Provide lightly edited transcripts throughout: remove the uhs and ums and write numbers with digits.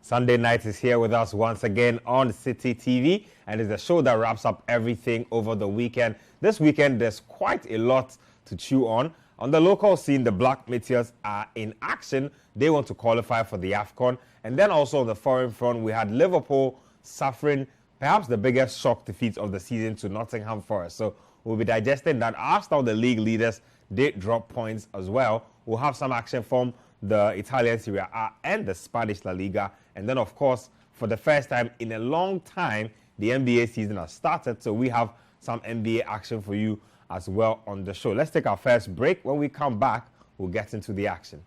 Sunday night is here with us once again on Citi TV, and it's the show that wraps up everything over the weekend. This weekend, there's quite a lot to chew on. On the local scene, the Black Meteors are in action. They want to qualify for the AFCON. And then also on the foreign front, we had Liverpool suffering perhaps the biggest shock defeat of the season to Nottingham Forest. So we'll be digesting that. Arsenal, the league leaders, did drop points as well. We'll have some action from the Italian Serie A and the Spanish La Liga. And then, of course, for the first time in a long time, the NBA season has started. So we have some NBA action for you as well on the show. Let's take our first break. When we come back, we'll get into the action.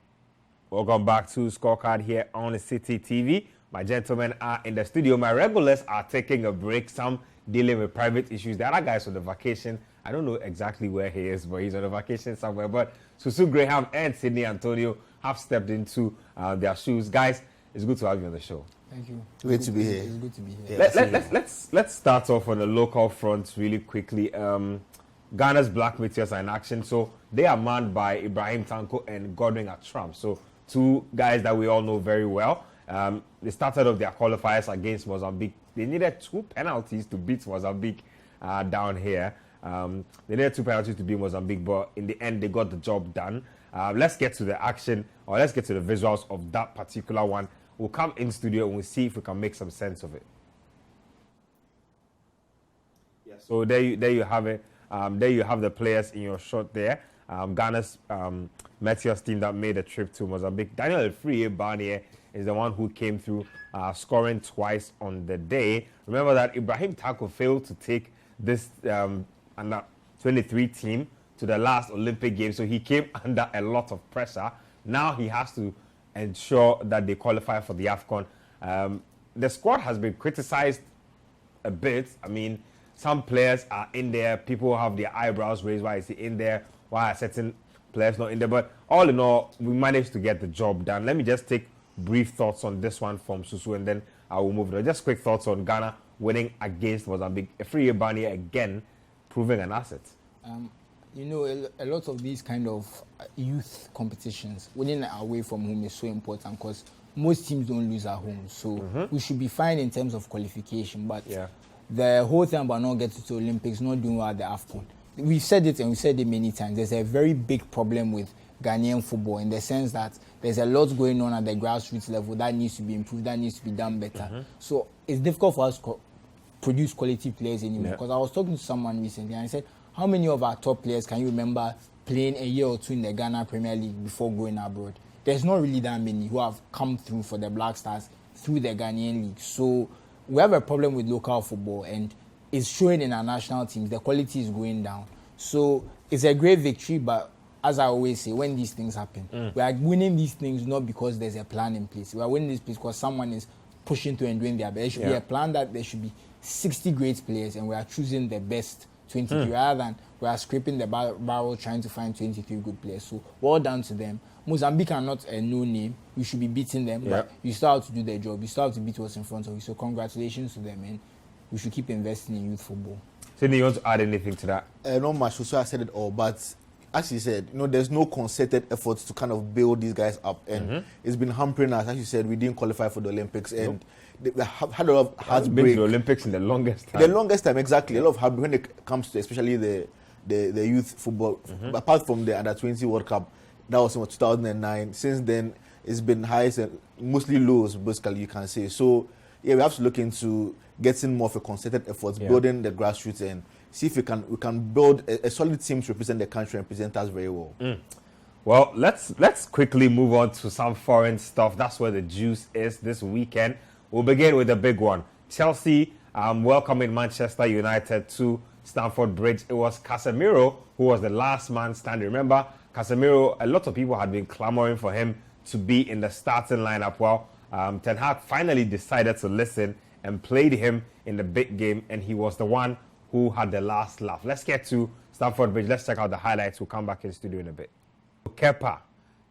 Welcome back to Scorecard here on Citi TV. My gentlemen are in the studio. My regulars are taking a break. Some dealing with private issues. The other guys on the vacation. I don't know exactly where he is, but he's on a vacation somewhere. But Susu Graham and Sydney Antonio have stepped into their shoes. Guys, it's good to have you on the show. Thank you. Great to be here. It's good to be here. Let's start off on the local front really quickly. Ghana's Black Meteors are in action. So they are manned by Ibrahim Tanko and Godwin Atram. So two guys that we all know very well. They started off their qualifiers against Mozambique. They needed 2 penalties to beat Mozambique down here. They needed 2 penalties to beat Mozambique, but in the end, they got the job done. Let's get to the action, or let's get to the visuals of that particular one. We'll come in studio and we'll see if we can make some sense of it. Yeah, so there you have it. There you have the players in your shot there. Ghana's Meteors team that made a trip to Mozambique. Daniel Barnier is the one who came through, scoring twice on the day. Remember that Ibrahim Tako failed to take this under 23 team to the last Olympic Games, so he came under a lot of pressure. Now he has to ensure that they qualify for the AFCON. The squad has been criticized a bit. I mean, some players are in there. People have their eyebrows raised. Why is he in there? Why are certain players not in there? But all in all, we managed to get the job done. Let me just take brief thoughts on this one from Susu, and then I will move on. Just quick thoughts on Ghana winning against Mozambique. Barnier again proving an asset. A lot of these kind of youth competitions, winning away from home is so important because most teams don't lose at home. So we should be fine in terms of qualification. But the whole thing about not getting to Olympics, not doing well at the AFCON, we've said it and we've said it many times. There's a very big problem with Ghanaian football in the sense that there's a lot going on at the grassroots level that needs to be improved, that needs to be done better. So it's difficult for us to produce quality players anymore. Because I was talking to someone recently and I said, how many of our top players can you remember playing a year or two in the Ghana Premier League before going abroad? There's not really that many who have come through for the Black Stars through the Ghanaian league. So we have a problem with local football and it's showing in our national teams. The quality is going down. So it's a great victory, but as I always say, when these things happen, we are winning these things not because there's a plan in place. We are winning this place because someone is pushing to and doing their best. There should be a plan that there should be 60 great players and we are choosing the best 23 rather than we are scraping the barrel trying to find 23 good players. So well done to them. Mozambique are not a no name. We should be beating them, but you still have to do their job. You still have to beat what's in front of you. So congratulations to them, and we should keep investing in youth football. Sydney, you want to add anything to that? Not much. So I said it all, but as you said, there's no concerted efforts to kind of build these guys up, and it's been hampering us. As you said, we didn't qualify for the Olympics, and we had a lot of heartbreak. Been to the Olympics in the longest time. The longest time, exactly. A lot of heartbreak when it comes to especially the youth football. Apart from the Under-20 World Cup, that was in 2009. Since then, it's been highs and mostly lows, basically, you can say. So, we have to look into getting more of a concerted efforts, building the grassroots, and see if we can build a solid team to represent the country and represent us very well. Well, let's quickly move on to some foreign stuff. That's where the juice is this weekend. We'll begin with the big one. Chelsea welcoming Manchester United to Stamford Bridge. It was Casemiro who was the last man standing. Remember, Casemiro, a lot of people had been clamoring for him to be in the starting lineup. Well, Ten Hag finally decided to listen and played him in the big game, and he was the one who had the last laugh. Let's get to Stamford Bridge. Let's check out the highlights. We'll come back in the studio in a bit. Kepa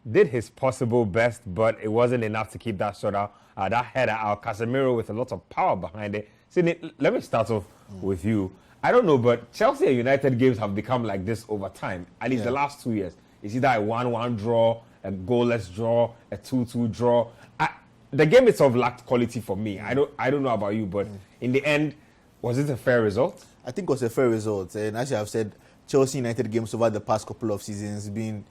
did his possible best, but it wasn't enough to keep that shot out, that header out. Casemiro with a lot of power behind it. Sydney, let me start off with you. I don't know, but Chelsea and United games have become like this over time, at least the last 2 years. It's either a 1-1 draw, a goalless draw, a 2-2 draw. the game itself lacked quality for me. I don't know about you, but in the end, was it a fair result? I think it was a fair result. And as I've said, Chelsea United games over the past couple of seasons been.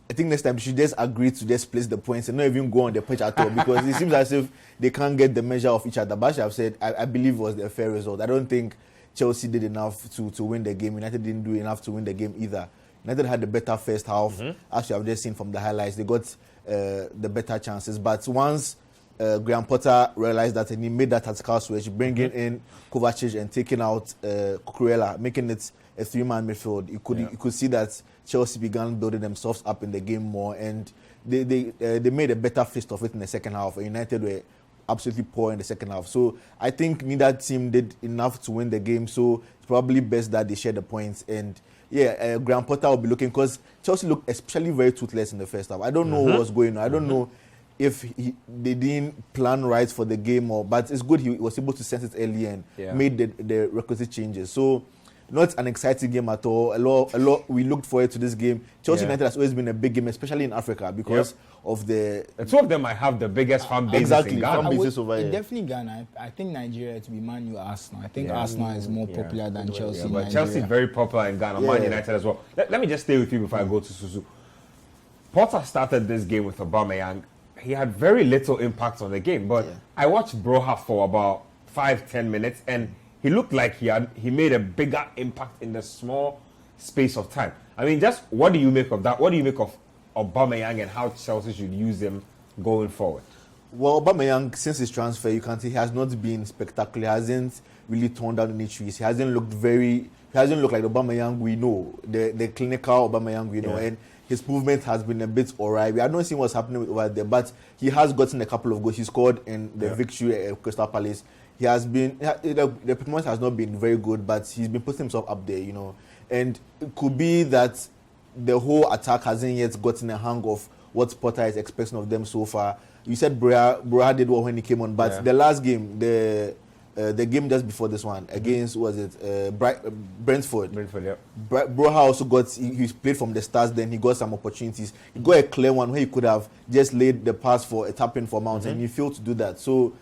I think next time you should just agree to just place the points and not even go on the pitch at all, because it seems as if they can't get the measure of each other. But as I've said, I believe it was a fair result. I don't think Chelsea did enough to win the game. United didn't do enough to win the game either. United had the better first half. As you have just seen from the highlights, they got the better chances. But once Graham Potter realized that and he made that tactical switch, bringing in Kovacic and taking out Cucurella, making it a three-man midfield, you could see that Chelsea began building themselves up in the game more, and they made a better fist of it in the second half. And United were absolutely poor in the second half. So I think neither team did enough to win the game. So it's probably best that they share the points. And Graham Potter will be looking, because Chelsea looked especially very toothless in the first half. I don't know what was going on. I don't know if they didn't plan right for the game, but it's good he was able to sense it early and made the requisite changes. So not an exciting game at all. A lot. We looked forward to this game. Chelsea United has always been a big game, especially in Africa, because of the two of them might have the biggest fan bases in Ghana. Definitely Ghana. I think Nigeria to be Man U, Arsenal. I think Arsenal is more popular than Chelsea. But Chelsea is very popular in Ghana. Man United as well. Let me just stay with you before I go to Susu. Potter started this game with Aubameyang. He had very little impact on the game, but I watched Broha for about 5-10 minutes, and he looked like he made a bigger impact in the small space of time. I mean, just what do you make of that? What do you make of Aubameyang and how Chelsea should use him going forward? Well, Aubameyang, since his transfer, you can see he has not been spectacular. He hasn't really torn down any trees. He hasn't looked like the Aubameyang we know, the clinical Aubameyang we know. And his movement has been a bit alright. We have not seen what's happening over there, but he has gotten a couple of goals. He scored in the victory at Crystal Palace. He has been, the performance has not been very good, but he's been putting himself up there, And it could be that the whole attack hasn't yet gotten a hang of what Potter is expecting of them so far. You said Broha did well when he came on, but the last game, the game just before this one, against, Brentford. Broha also he played from the start, then he got some opportunities. He got a clear one where he could have just laid the pass for a tap-in for Mount, and he failed to do that. So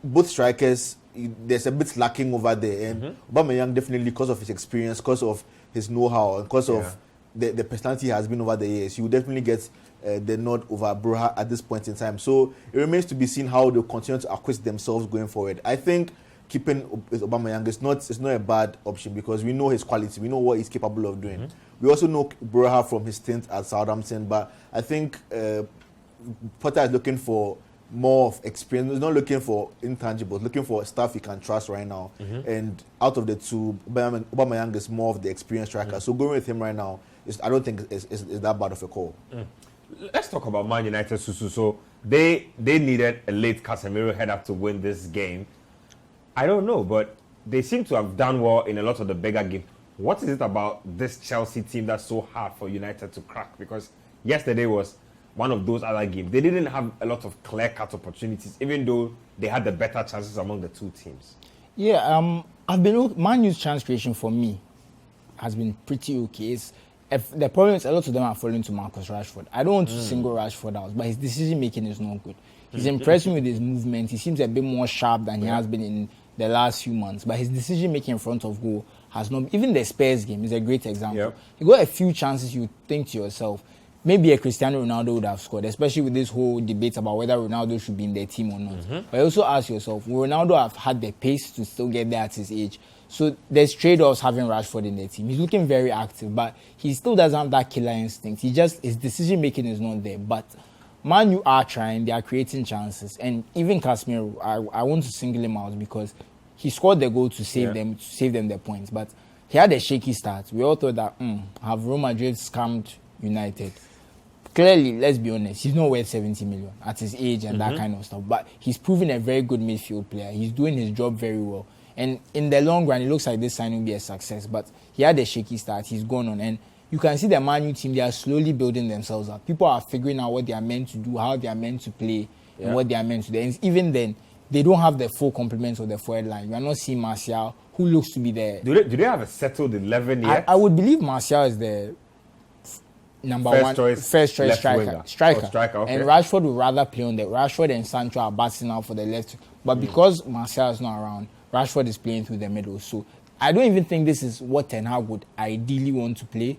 both strikers, there's a bit lacking over there, and Aubameyang definitely, because of his experience, because of his know-how, and because of the personality he has been over the years, he will definitely get the nod over Broha at this point in time. So it remains to be seen how they'll continue to acquit themselves going forward. I think keeping with Aubameyang is not a bad option, because we know his quality, we know what he's capable of doing. We also know Broha from his stint at Southampton, but I think Potter is looking for more of experience. He's not looking for intangibles, looking for stuff he can trust right now. And out of the two, Aubameyang is more of the experienced striker. So going with him right now, I don't think is that bad of a call. Let's talk about Man United, Susu. So they needed a late Casemiro header to win this game. I don't know, but they seem to have done well in a lot of the bigger games. What is it about this Chelsea team that's so hard for United to crack? Because yesterday was one of those other games. They didn't have a lot of clear-cut opportunities, even though they had the better chances among the two teams. Man U's chance creation for me has been pretty okay. The problem is a lot of them are falling to Marcus Rashford. I don't want to single Rashford out, but his decision-making is not good. He's impressing with his movement. He seems a bit more sharp than he has been in the last few months, but his decision-making in front of goal has not. Even the Spurs game is a great example. He got a few chances. You think to yourself, maybe a Cristiano Ronaldo would have scored, especially with this whole debate about whether Ronaldo should be in their team or not. But you also ask yourself, will Ronaldo have had the pace to still get there at his age? So there's trade-offs having Rashford in their team. He's looking very active, but he still doesn't have that killer instinct. His decision-making is not there. But Man U are trying, they are creating chances. And even Casemiro, I want to single him out because he scored the goal to save them the points. But he had a shaky start. We all thought that, have Real Madrid scammed United? Clearly, let's be honest, he's not worth 70 million at his age and that kind of stuff. But he's proven a very good midfield player. He's doing his job very well. And in the long run, it looks like this signing will be a success. But he had a shaky start. He's gone on. And you can see the Man U team, they are slowly building themselves up. People are figuring out what they are meant to do, how they are meant to play, and what they are meant to do. And even then, they don't have the full complement of the forward line. You are not seeing Martial, who looks to be there. Do they have a settled 11 yet? I would believe Martial is the first choice left striker. winger. Oh, striker, okay. And Rashford would rather play on the Rashford and Sancho are batting out for the left. But because Martial is not around, Rashford is playing through the middle. So I don't even think this is what Ten Hag would ideally want to play.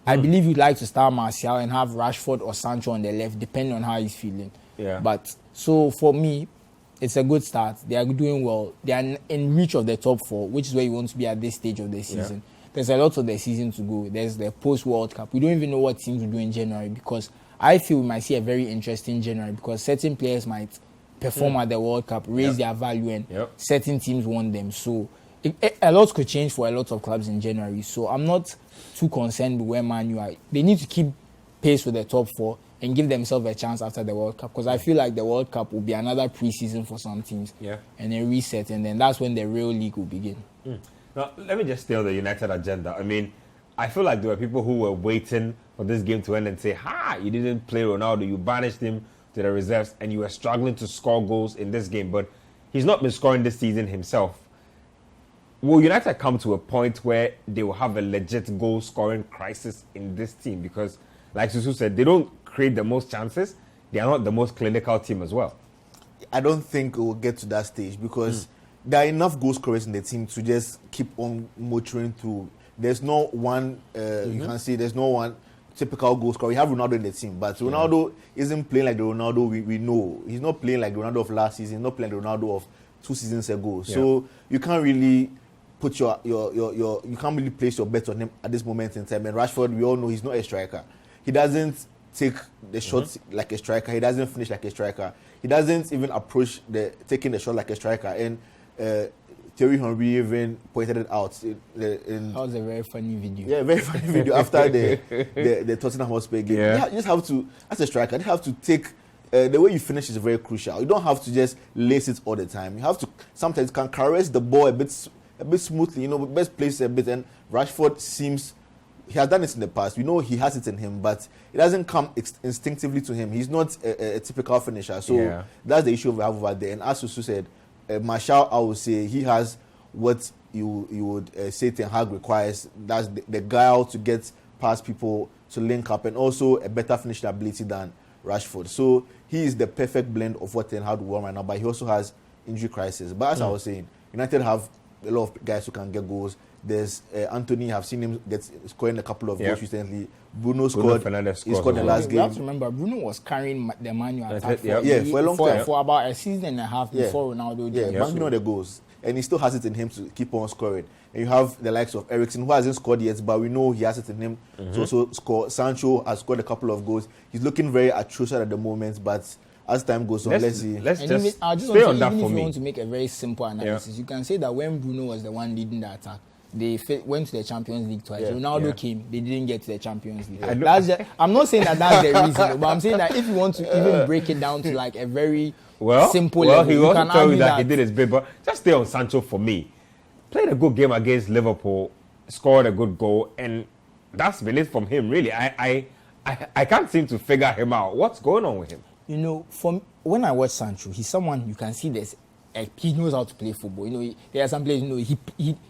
I believe you'd like to start Martial and have Rashford or Sancho on the left, depending on how he's feeling. Yeah. But so for me, it's a good start. They are doing well. They are in reach of the top 4, which is where you want to be at this stage of the season. Yeah. There's a lot of the season to go. There's the post-World Cup. We don't even know what teams will do in January because I feel we might see a very interesting January because certain players might perform at the World Cup, raise their value, and certain teams want them. So a lot could change for a lot of clubs in January. So I'm not too concerned with where Man U are. They need to keep pace with the top 4 and give themselves a chance after the World Cup because I feel like the World Cup will be another pre-season for some teams and a reset, and then that's when the real league will begin. Now, let me just stay on the United agenda. I mean, I feel like there were people who were waiting for this game to end and say, you didn't play Ronaldo, you banished him to the reserves, and you were struggling to score goals in this game. But he's not been scoring this season himself. Will United come to a point where they will have a legit goal-scoring crisis in this team? Because, like Susu said, they don't create the most chances. They are not the most clinical team as well. I don't think it will get to that stage because there are enough goal scorers in the team to just keep on motoring through. There's no one, you can see, there's no one typical goal scorer. We have Ronaldo in the team, but Ronaldo isn't playing like the Ronaldo we know. He's not playing like the Ronaldo of last season, not playing like the Ronaldo of 2 seasons ago. So you can't really put you can't really place your bet on him at this moment in time. And Rashford, we all know he's not a striker. He doesn't take the shots like a striker. He doesn't finish like a striker. He doesn't even approach taking the shot like a striker. And Thierry Henry even pointed it out. That was a very funny video. Yeah, very funny video after the Tottenham Hotspur game. You just have to, as a striker, you have to take the way you finish is very crucial. You don't have to just lace it all the time. You have to sometimes can caress the ball a bit smoothly. Best place a bit. And Rashford seems he has done it in the past. We know he has it in him, but it doesn't come instinctively to him. He's not a typical finisher. So that's the issue we have over there. And as Susu said, Martial, I would say he has what you would say Ten Hag requires. That's the guile to get past people, to link up, and also a better finishing ability than Rashford. So he is the perfect blend of what Ten Hag wants right now, but he also has injury crisis. But as I was saying, United have a lot of guys who can get goals. There's Anthony. I've seen him scoring a couple of goals recently. Bruno scored the last game. You have to remember, Bruno was carrying the Man U attack for a long time. For about a season and a half before Ronaldo did. Banging on the goals. And he still has it in him to keep on scoring. And you have the likes of Eriksen, who hasn't scored yet, but we know he has it in him to also score. Sancho has scored a couple of goals. He's looking very atrocious at the moment, but as time goes on, let's see. Let's just stay on that for me. If you want to make a very simple analysis, you can say that when Bruno was the one leading the attack, they went to the Champions League twice. Ronaldo came, they didn't get to the Champions League. I'm not saying that that's the reason, but I'm saying that if you want to even break it down to like a very simple level, he also told you that he did his bit, but just stay on Sancho for me. Played a good game against Liverpool, scored a good goal, and that's been it from him, really. I can't seem to figure him out. What's going on with him? When I watch Sancho, he's someone you can see he knows how to play football. There are some players,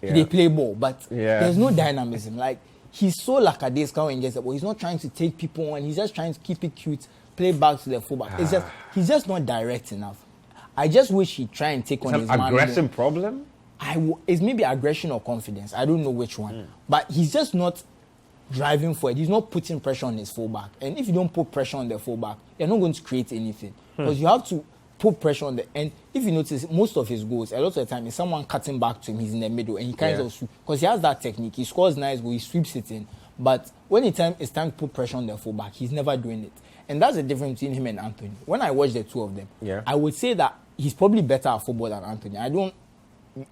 they play ball, but there's no dynamism. Like, he's so lackadaisical when he gets the ball. He's not trying to take people on. He's just trying to keep it cute, play back to the fullback. He's just not direct enough. I just wish he'd try and take on his man. Aggression problem? It's maybe aggression or confidence. I don't know which one. But he's just not driving forward. He's not putting pressure on his fullback. And if you don't put pressure on the fullback, you're not going to create anything. Because you have to put pressure on the end. If you notice, most of his goals, a lot of the time, is someone cutting back to him. He's in the middle, and he kind of sweep. Because he has that technique. He scores nice goals, he sweeps it in. But when it's time to put pressure on the fullback, he's never doing it. And that's the difference between him and Anthony. When I watch the two of them, I would say that he's probably better at football than Anthony.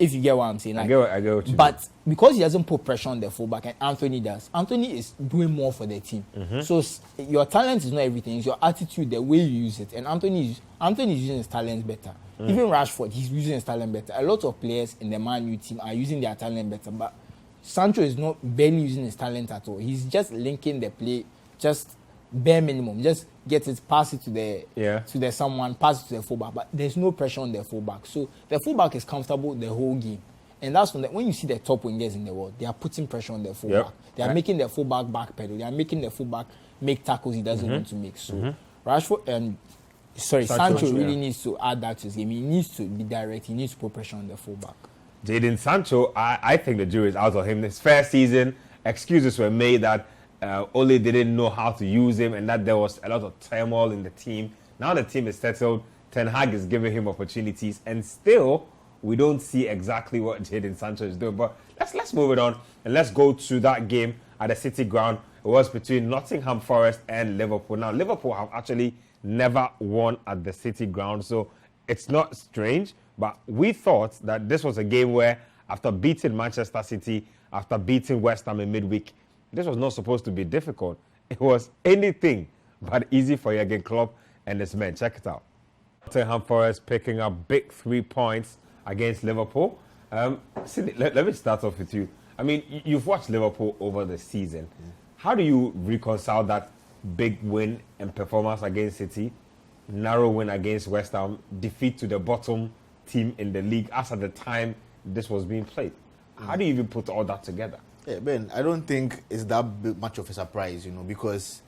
If you get what I'm saying. I get what you mean. But because he doesn't put pressure on the fullback, and Anthony does, Anthony is doing more for the team. So your talent is not everything. It's your attitude, the way you use it. And Anthony is using his talent better. Even Rashford, he's using his talent better. A lot of players in the Man U team are using their talent better. But Sancho is not barely using his talent at all. He's just linking the play, just bare minimum. Just get it, pass it to the someone, pass it to the fullback. But there's no pressure on the fullback. So the fullback is comfortable the whole game. And that's when you see the top wingers in the world, they are putting pressure on their fullback. They are making their fullback backpedal. They are making their fullback make tackles he doesn't want to make. So Rashford and Sancho really needs to add that to his game. He needs to be direct. He needs to put pressure on the fullback. Jadon Sancho, I think the jury is out on him. This first season, excuses were made that Ole didn't know how to use him and that there was a lot of turmoil in the team. Now the team is settled. Ten Hag is giving him opportunities, and still we don't see exactly what Jadon Sancho is doing. But let's move it on and let's go to that game at the City Ground. It was between Nottingham Forest and Liverpool. Now Liverpool have actually never won at the City Ground, so it's not strange. But we thought that this was a game where, after beating Manchester City, after beating West Ham in midweek, this was not supposed to be difficult. It was anything but easy for Jurgen Klopp and his men. Check it out. Nottingham Forest picking up big 3 points against Liverpool. Cindy, let me start off with you. I mean, you've watched Liverpool over the season. How do you reconcile that big win and performance against City, narrow win against West Ham, defeat to the bottom team in the league as at the time this was being played? How do you even put all that together? Yeah, Ben, I don't think it's that much of a surprise, because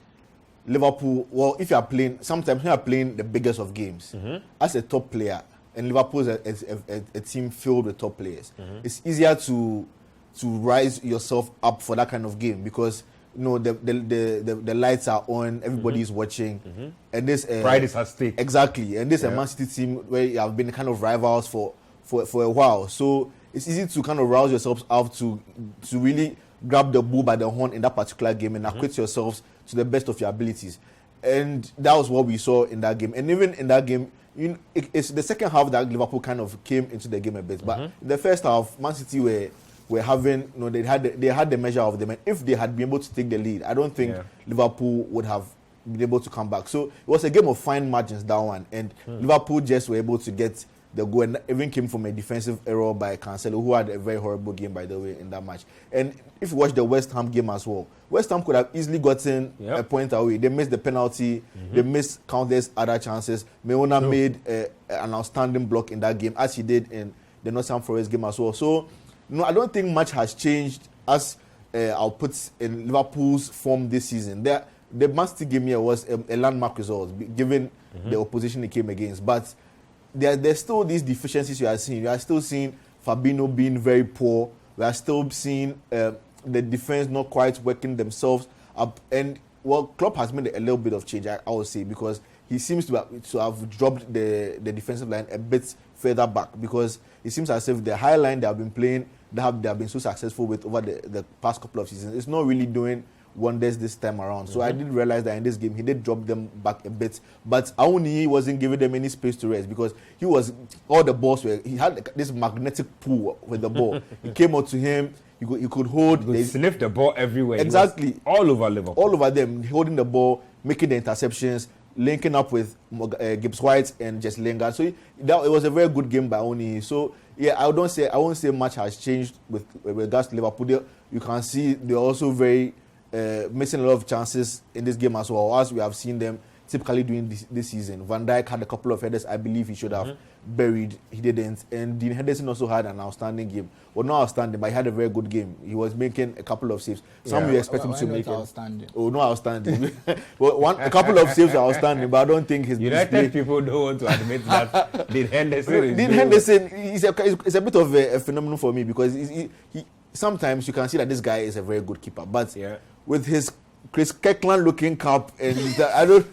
Liverpool, well, if you are playing, sometimes you are playing the biggest of games as a top player, and Liverpool is a team filled with top players. It's easier to rise yourself up for that kind of game because the lights are on, everybody is watching, and this pride is at stake. Exactly, and this is a Man City team where you have been kind of rivals for a while, so it's easy to kind of rouse yourselves up to really grab the bull by the horn in that particular game and acquit yourselves to the best of your abilities. And that was what we saw in that game. And even in that game, it's the second half that Liverpool kind of came into the game a bit. But in the first half, Man City were having, they had the measure of them. And if they had been able to take the lead, I don't think Liverpool would have been able to come back. So it was a game of fine margins, that one. And Liverpool just were able to get the goal, and even came from a defensive error by Cancelo, who had a very horrible game, by the way, in that match. And if you watch the West Ham game as well, West Ham could have easily gotten a point away. They missed the penalty, they missed countless other chances. Meona made an outstanding block in that game, as he did in the Nottingham Forest game as well. So, I don't think much has changed as I'll put in Liverpool's form this season. The Man City game here was a landmark result, given the opposition it came against. But there's still these deficiencies you are seeing. You are still seeing Fabinho being very poor. We are still seeing the defense not quite working themselves up. And, Klopp has made a little bit of change, I would say, because he seems to have dropped the defensive line a bit further back, because it seems as if the high line they have been playing, they have been so successful with over the past couple of seasons, it's not really doing wonders this time around. So I did realize that in this game he did drop them back a bit, but Aouni wasn't giving them any space to rest, because all the balls he had this magnetic pull with the ball. He came out to him, he could hold, he sniffed the ball everywhere. Exactly, all over Liverpool, all over them, holding the ball, making the interceptions, linking up with Gibbs White and just Lingard. So it was a very good game by Aouni. So yeah, I won't say much has changed with regards to Liverpool. You can see they're also very missing a lot of chances in this game as well, as we have seen them typically doing this season. Van Dijk had a couple of headers I believe he should have buried. He didn't. And Dean Henderson also had an outstanding game. Well, not outstanding, but he had a very good game. He was making a couple of saves. Some you expect him to make. Outstanding. Oh, not outstanding. Well, a couple of saves are outstanding, but I don't think his United people don't want to admit that Dean Henderson is a bit of a phenomenon for me, because he sometimes you can see that this guy is a very good keeper, but with his Chris Kirkland looking cap, and I don't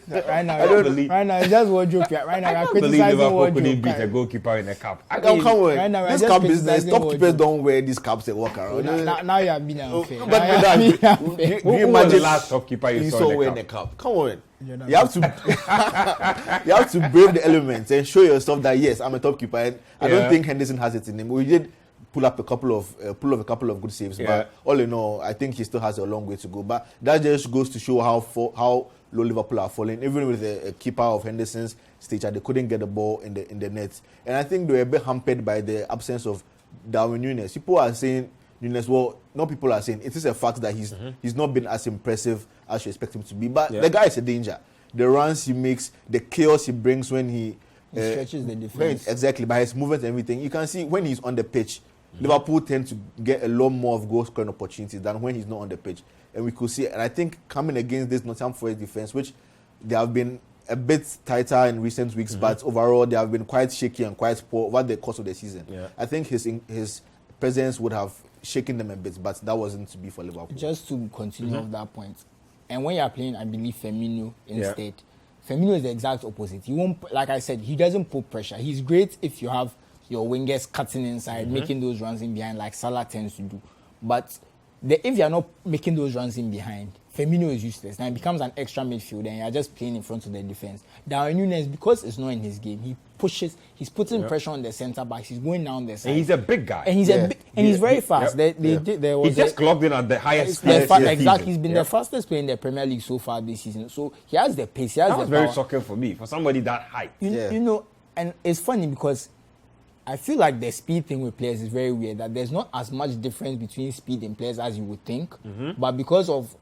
believe. Right now, it's just what joke. Right now, I can't believe Liverpool couldn't beat a goalkeeper in a cap. Come on, right now, this cap business. Top keepers don't wear these caps and walk around. Now you have been unfair. But who was the last top keeper you saw wearing a cap? Come on. You have to brave the elements and show yourself that yes, I'm a top keeper. And I don't think Henderson has it in him. We did pull up a couple of good saves, but all in all, I think he still has a long way to go. But that just goes to show how low Liverpool are falling. Even with a keeper of Henderson's stature, they couldn't get the ball in the net, and I think they were a bit hampered by the absence of Darwin Núñez. People are saying Núñez. Well, no, people are saying it is a fact that he's not been as impressive as you expect him to be. But the guy is a danger. The runs he makes, the chaos he brings when he stretches the defense. Exactly, by his movement and everything. You can see when he's on the pitch. Liverpool tend to get a lot more of goal scoring opportunities than when he's not on the pitch. And we could see, and I think coming against this Nottingham Forest defense, which they have been a bit tighter in recent weeks, but overall they have been quite shaky and quite poor over the course of the season. Yeah. I think his presence would have shaken them a bit, but that wasn't to be for Liverpool. Just to continue off that point, and when you're playing, I believe Firmino instead. Firmino is the exact opposite. He won't, like I said, he doesn't put pressure. He's great if you have your wingers cutting inside, making those runs in behind, like Salah tends to do. But if you're not making those runs in behind, Firmino is useless. Now it becomes an extra midfielder and you're just playing in front of the defense. Darwin Núñez, because it's not in his game, he pushes, he's putting pressure on the centre backs, he's going down the side. And he's a big guy. And he's very fast. He just clocked in at the highest speed. Exactly, he's been the fastest player in the Premier League so far this season. So he has the pace, he has that the was very power. shocking for me, for somebody that height. You know, and it's funny because I feel like the speed thing with players is very weird, that there's not as much difference between speed in players as you would think, but because of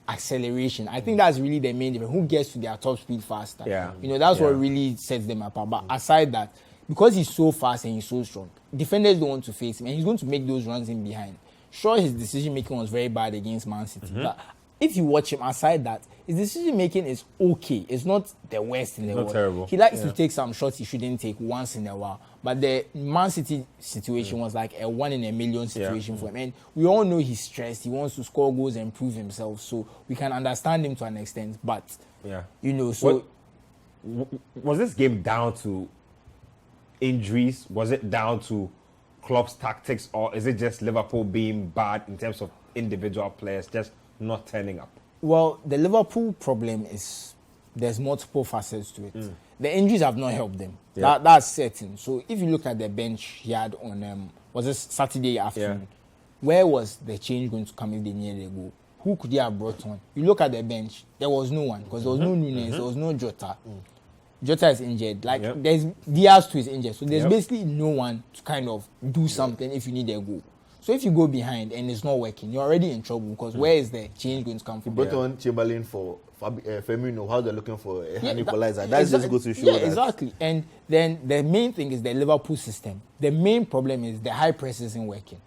acceleration, I think that's really the main difference. Who gets to their top speed faster? Yeah. You know, that's what really sets them apart. But aside that, because he's so fast and he's so strong, defenders don't want to face him, and he's going to make those runs in behind. Sure, his decision making was very bad against Man City, but if you watch him, aside that, his decision making is okay. It's not the worst in the world. Terrible. He likes to take some shots he shouldn't take once in a while. But the Man City situation was like a 1 in a million situation for him. And we all know he's stressed. He wants to score goals and prove himself. So we can understand him to an extent. But, you know, so... Was this game down to injuries? Was it down to Klopp's tactics? Or is it just Liverpool being bad in terms of individual players just not turning up? Well, the Liverpool problem is there's multiple facets to it. The injuries have not helped them. That's certain. So if you look at the bench he had on, was this Saturday afternoon, where was the change going to come if they needed a goal? Who could he have brought on? You look at the bench, there was no one, because there was no Núñez, there was no Jota. Jota is injured. Like, there's Diaz too is injured. So there's basically no one to kind of do something if you need a goal. So if you go behind and it's not working, you're already in trouble, because where is the change going to come from? Brought on Chamberlain for Firmino, how they're looking for an equalizer. That's just goes to show that. Exactly. And then the main thing is the Liverpool system. The main problem is the high press isn't working.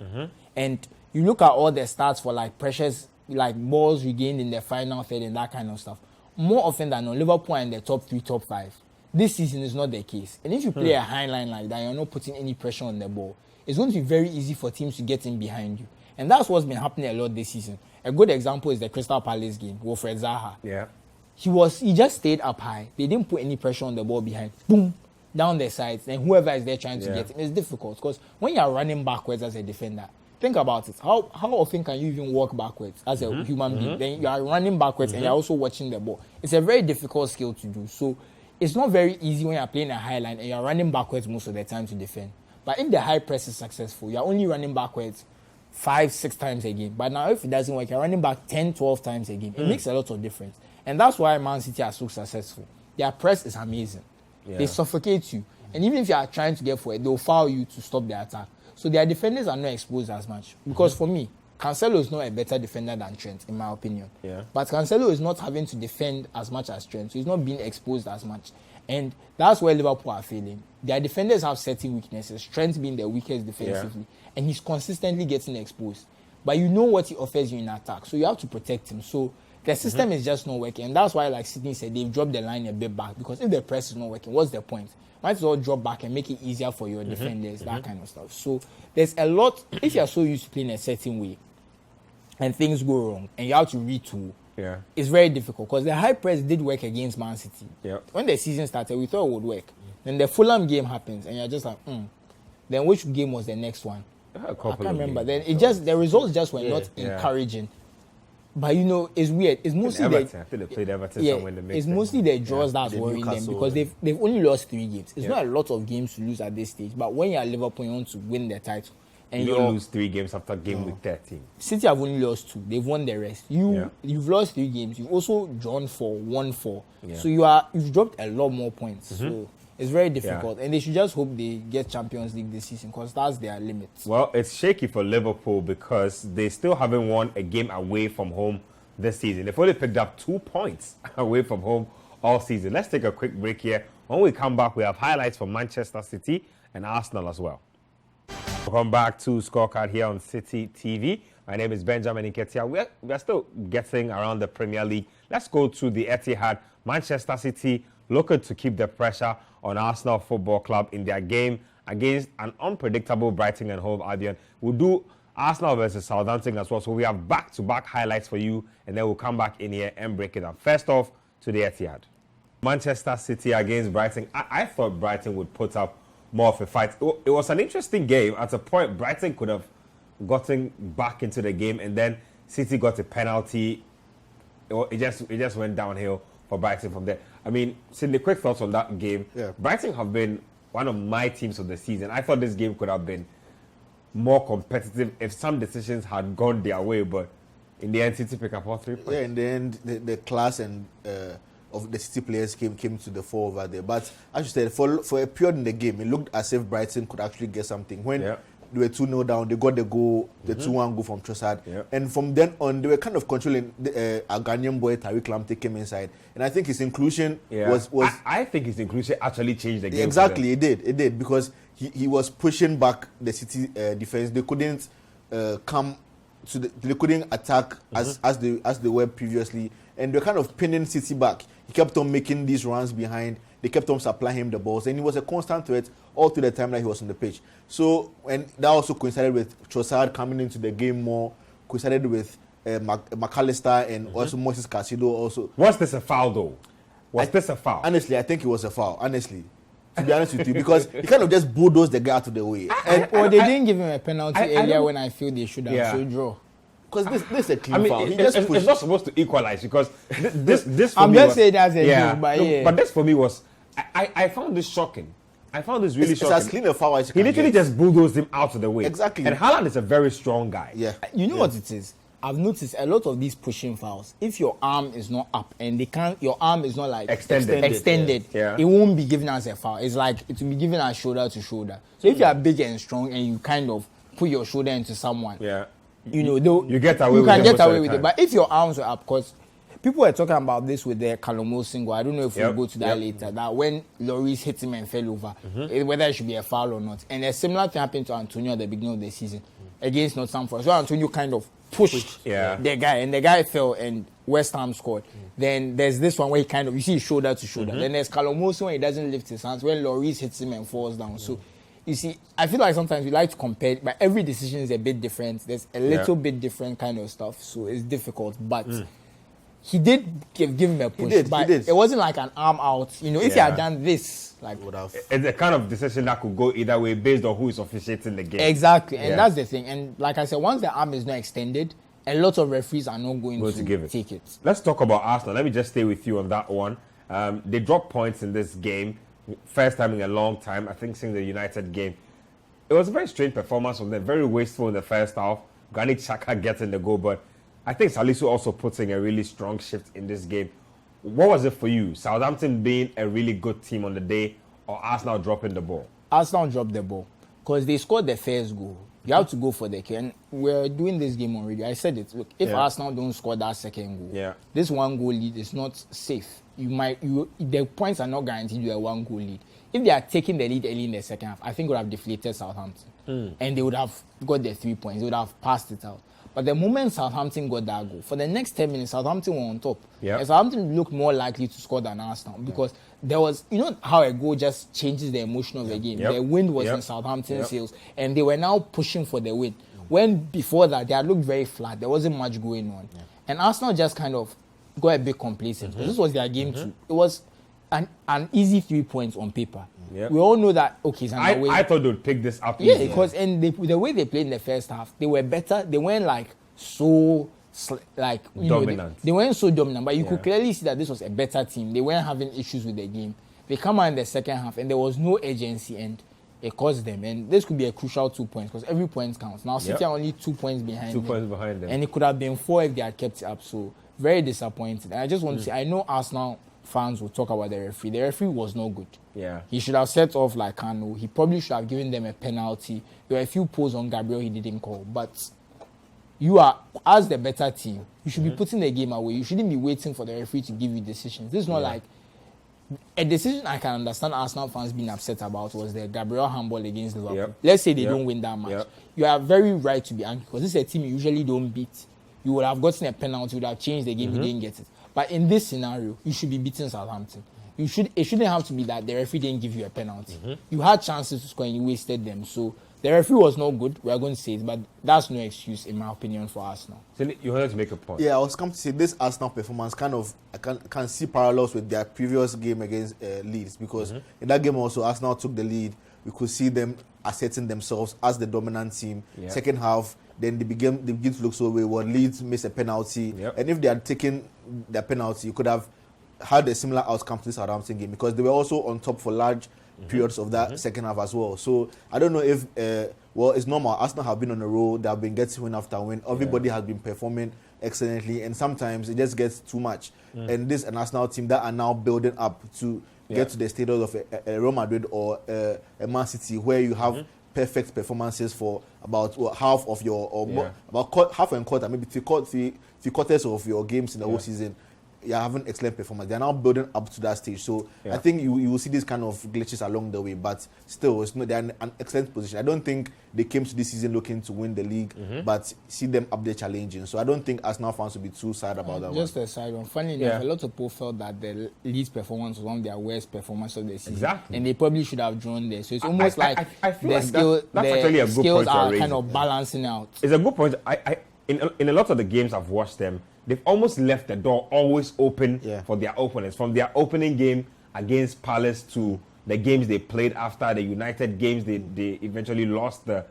And you look at all the stats for like pressures, like balls regained in the final third and that kind of stuff. More often than not, Liverpool are in the top 3, top 5. This season is not the case. And if you play a high line like that, you're not putting any pressure on the ball, it's going to be very easy for teams to get in behind you. And that's what's been happening a lot this season. A good example is the Crystal Palace game, Wilfred Zaha. He just stayed up high. They didn't put any pressure on the ball behind. Boom, down the sides. And whoever is there trying to get him, it's difficult. Because when you're running backwards as a defender, think about it. How often can you even walk backwards as a human being? Then you are running backwards and you're also watching the ball. It's a very difficult skill to do. So it's not very easy when you're playing a high line and you're running backwards most of the time to defend. But if the high press is successful, you're only running backwards 5, 6 times a game. But now if it doesn't work, you're running back 10, 12 times a game. It makes a lot of difference. And that's why Man City are so successful. Their press is amazing. They suffocate you. And even if you are trying to get forward, they'll foul you to stop the attack. So their defenders are not exposed as much. Because for me, Cancelo is not a better defender than Trent, in my opinion. But Cancelo is not having to defend as much as Trent. So he's not being exposed as much. And that's where Liverpool are failing. Their defenders have certain weaknesses, Trent being the weakest defensively, and he's consistently getting exposed. But you know what he offers you in attack, so you have to protect him. So the system is just not working, and that's why, like Sydney said, they've dropped the line a bit back, because if the press is not working, what's the point? Might as well drop back and make it easier for your defenders, that kind of stuff. So there's a lot, if you're so used to playing a certain way, and things go wrong, and you have to retool, it's very difficult, because the high press did work against Man City. When the season started, we thought it would work. Then the Fulham game happens, and you're just like, Then which game was the next one? I can't remember. Then the results just were not encouraging. But you know, it's weird. It's mostly Everton. I think they played Everton somewhere in the mix. It's mostly the draws that's worrying them, because they've only lost 3 games. It's not a lot of games to lose at this stage. But when you're Liverpool, you want to win the title. And you don't lose 3 games after game week 13. City have only lost 2. They've won the rest. You've lost 3 games. You've also drawn 4, won 4. So you've dropped a lot more points. So it's very difficult. And they should just hope they get Champions League this season, because that's their limit. Well, it's shaky for Liverpool because they still haven't won a game away from home this season. They've only picked up 2 points away from home all season. Let's take a quick break here. When we come back, we have highlights from Manchester City and Arsenal as well. Welcome back to Scorecard here on Citi TV. My name is Benjamin Nketsia. We are still getting around the Premier League. Let's go to the Etihad. Manchester City looking to keep the pressure on Arsenal Football Club in their game against an unpredictable Brighton and Hove Albion. We'll do Arsenal versus Southampton as well. So we have back-to-back highlights for you, and then we'll come back in here and break it down. First off, to the Etihad. Manchester City against Brighton. I thought Brighton would put up more of a fight. It was an interesting game. At a point, Brighton could have gotten back into the game, and then City got a penalty. It just went downhill for Brighton from there. I mean, Cindy, quick thoughts on that game. Yeah. Brighton have been one of my teams of the season. I thought this game could have been more competitive if some decisions had gone their way, but in the end, City pick up all 3 points. Yeah, in the end, the class and of the City players came to the fore over there. But as you said, for a period in the game, it looked as if Brighton could actually get something. When they were 2-0 down, they got the goal, the 2-1 goal from Trossard. Yeah. And from then on, they were kind of controlling. A Ghanaian boy, Tariq Lamptey, came inside. And I think his inclusion was... I think his inclusion actually changed the game. Exactly, it did. Because he was pushing back the City defense. They couldn't come... they couldn't attack as they were previously, and they're kind of pinning City back. He kept on making these runs behind. They kept on supplying him the balls, and he was a constant threat all through the time that he was on the pitch. So, and that also coincided with Trossard coming into the game more, coincided with McAllister and also Moses Casido also. Was this a foul though? Was this a foul? Honestly, I think it was a foul. Honestly. To be honest with you, because he kind of just bulldozed the guy out of the way. They didn't give him a penalty earlier when I feel they should have. So draw. Because this is a clean foul. It's not supposed to equalize because this for I'm me just was, saying that's a deal, but yeah. But this for me was, I found this shocking. I found this really shocking. It's as clean a foul as you can He literally get. just bulldozed him out of the way. Exactly. And Haaland is a very strong guy. Yeah. You know what it is? I've noticed a lot of these pushing fouls. If your arm is not up and your arm is not like extended, it won't be given as a foul. It's like it will be given as shoulder to shoulder. So if you are big and strong and you kind of put your shoulder into someone, you know, you get away. You can get away with it. But if your arms are up, because people were talking about this with the Calomo single. I don't know if we'll go to that later. That when Lloris hit him and fell over, whether it should be a foul or not. And a similar thing happened to Antonio at the beginning of the season against Nottingham Forest. So Antonio kind of pushed the guy, and the guy fell, and West Ham scored. Then there's this one where he kind of, you see shoulder to shoulder. Then there's Calomoso when he doesn't lift his hands, when Lloris hits him and falls down. So, you see, I feel like sometimes we like to compare, but every decision is a bit different. There's a little bit different kind of stuff, so it's difficult. But he did give him a push. He did. It wasn't like an arm out. You know, if he had done this, like would have. It's a kind of decision that could go either way based on who is officiating the game. Exactly, and that's the thing. And like I said, once the arm is not extended, a lot of referees are not going to take it. Let's talk about Arsenal. Let me just stay with you on that one. They dropped points in this game. First time in a long time, I think, since the United game. It was a very strange performance from them. Very wasteful in the first half. Granit Xhaka getting the goal, but I think Salisu also puts in a really strong shift in this game. What was it for you? Southampton being a really good team on the day, or Arsenal dropping the ball? Arsenal dropped the ball because they scored the first goal. You have to go for the kill. And we're doing this game already. I said it. Look, if Arsenal don't score that second goal, this one goal lead is not safe. The points are not guaranteed you a one goal lead. If they are taking the lead early in the second half, I think it would have deflated Southampton. And they would have got the 3 points. They would have passed it out. But the moment Southampton got that goal, for the next 10 minutes, Southampton were on top. And Southampton looked more likely to score than Arsenal because there was, you know how a goal just changes the emotion of the game. The wind was in Southampton's sails, and they were now pushing for the win. When before that, they had looked very flat. There wasn't much going on. And Arsenal just kind of got a bit complacent. This was their game too. It was an easy 3 points on paper. We all know that, okay, I thought they would pick this up. Because the way they played in the first half, they were better. They weren't like so dominant. They weren't so dominant, but you could clearly see that this was a better team. They weren't having issues with the game. They come out in the second half and there was no urgency, and it cost them. And this could be a crucial 2 points because every point counts. Now City are only 2 points behind them. 2 points behind them. And it could have been 4 if they had kept it up. So very disappointed. And I just want to say, I know Arsenal fans will talk about the referee. The referee was no good. He should have set off like Kanu. He probably should have given them a penalty. There were a few pulls on Gabriel he didn't call. But you are, as the better team, you should be putting the game away. You shouldn't be waiting for the referee to give you decisions. This is not like a decision I can understand Arsenal fans being upset about was the Gabriel handball against Liverpool. Yep. Let's say they don't win that match. Yep. You are very right to be angry because this is a team you usually don't beat. You would have gotten a penalty, you would have changed the game, you didn't get it. But in this scenario, you should be beating Southampton. It shouldn't have to be that the referee didn't give you a penalty. You had chances to score and you wasted them. So the referee was not good, we are going to say it, but that's no excuse, in my opinion, for Arsenal. So you wanted to make a point. Yeah, I was coming to say this Arsenal performance I can see parallels with their previous game against Leeds, because in that game also Arsenal took the lead. We could see them asserting themselves as the dominant team. Yeah. Second half, then they begin to look so wayward. Leeds missed a penalty, and if they had taken their penalty, you could have had a similar outcome to this Southampton game, because they were also on top for large periods of that second half as well. So I don't know if it's normal. Arsenal have been on a roll. They have been getting win after win. Everybody has been performing excellently, and sometimes it just gets too much. And this an Arsenal team that are now building up to get to the status of a Real Madrid or a Man City, where you have perfect performances for about half of your more, about half and quarter, maybe three quarters of your games in the whole season. You are having excellent performance. They are now building up to that stage. So I think you will see these kind of glitches along the way. But still, they are in an excellent position. I don't think they came to this season looking to win the league, but see them up there challenging. So I don't think Arsenal fans will be too sad about that Just one. a side one. Funny enough, a lot of people felt that the Leeds performance was one of their worst performances of the season. Exactly. And they probably should have drawn there. So it's almost I feel the like skill, that's actually a the good skills point are you're kind of raising. balancing out. It's a good point. In a lot of the games I've watched them, they've almost left the door always open for their opponents. From their opening game against Palace to the games they played after, the United games they eventually lost. The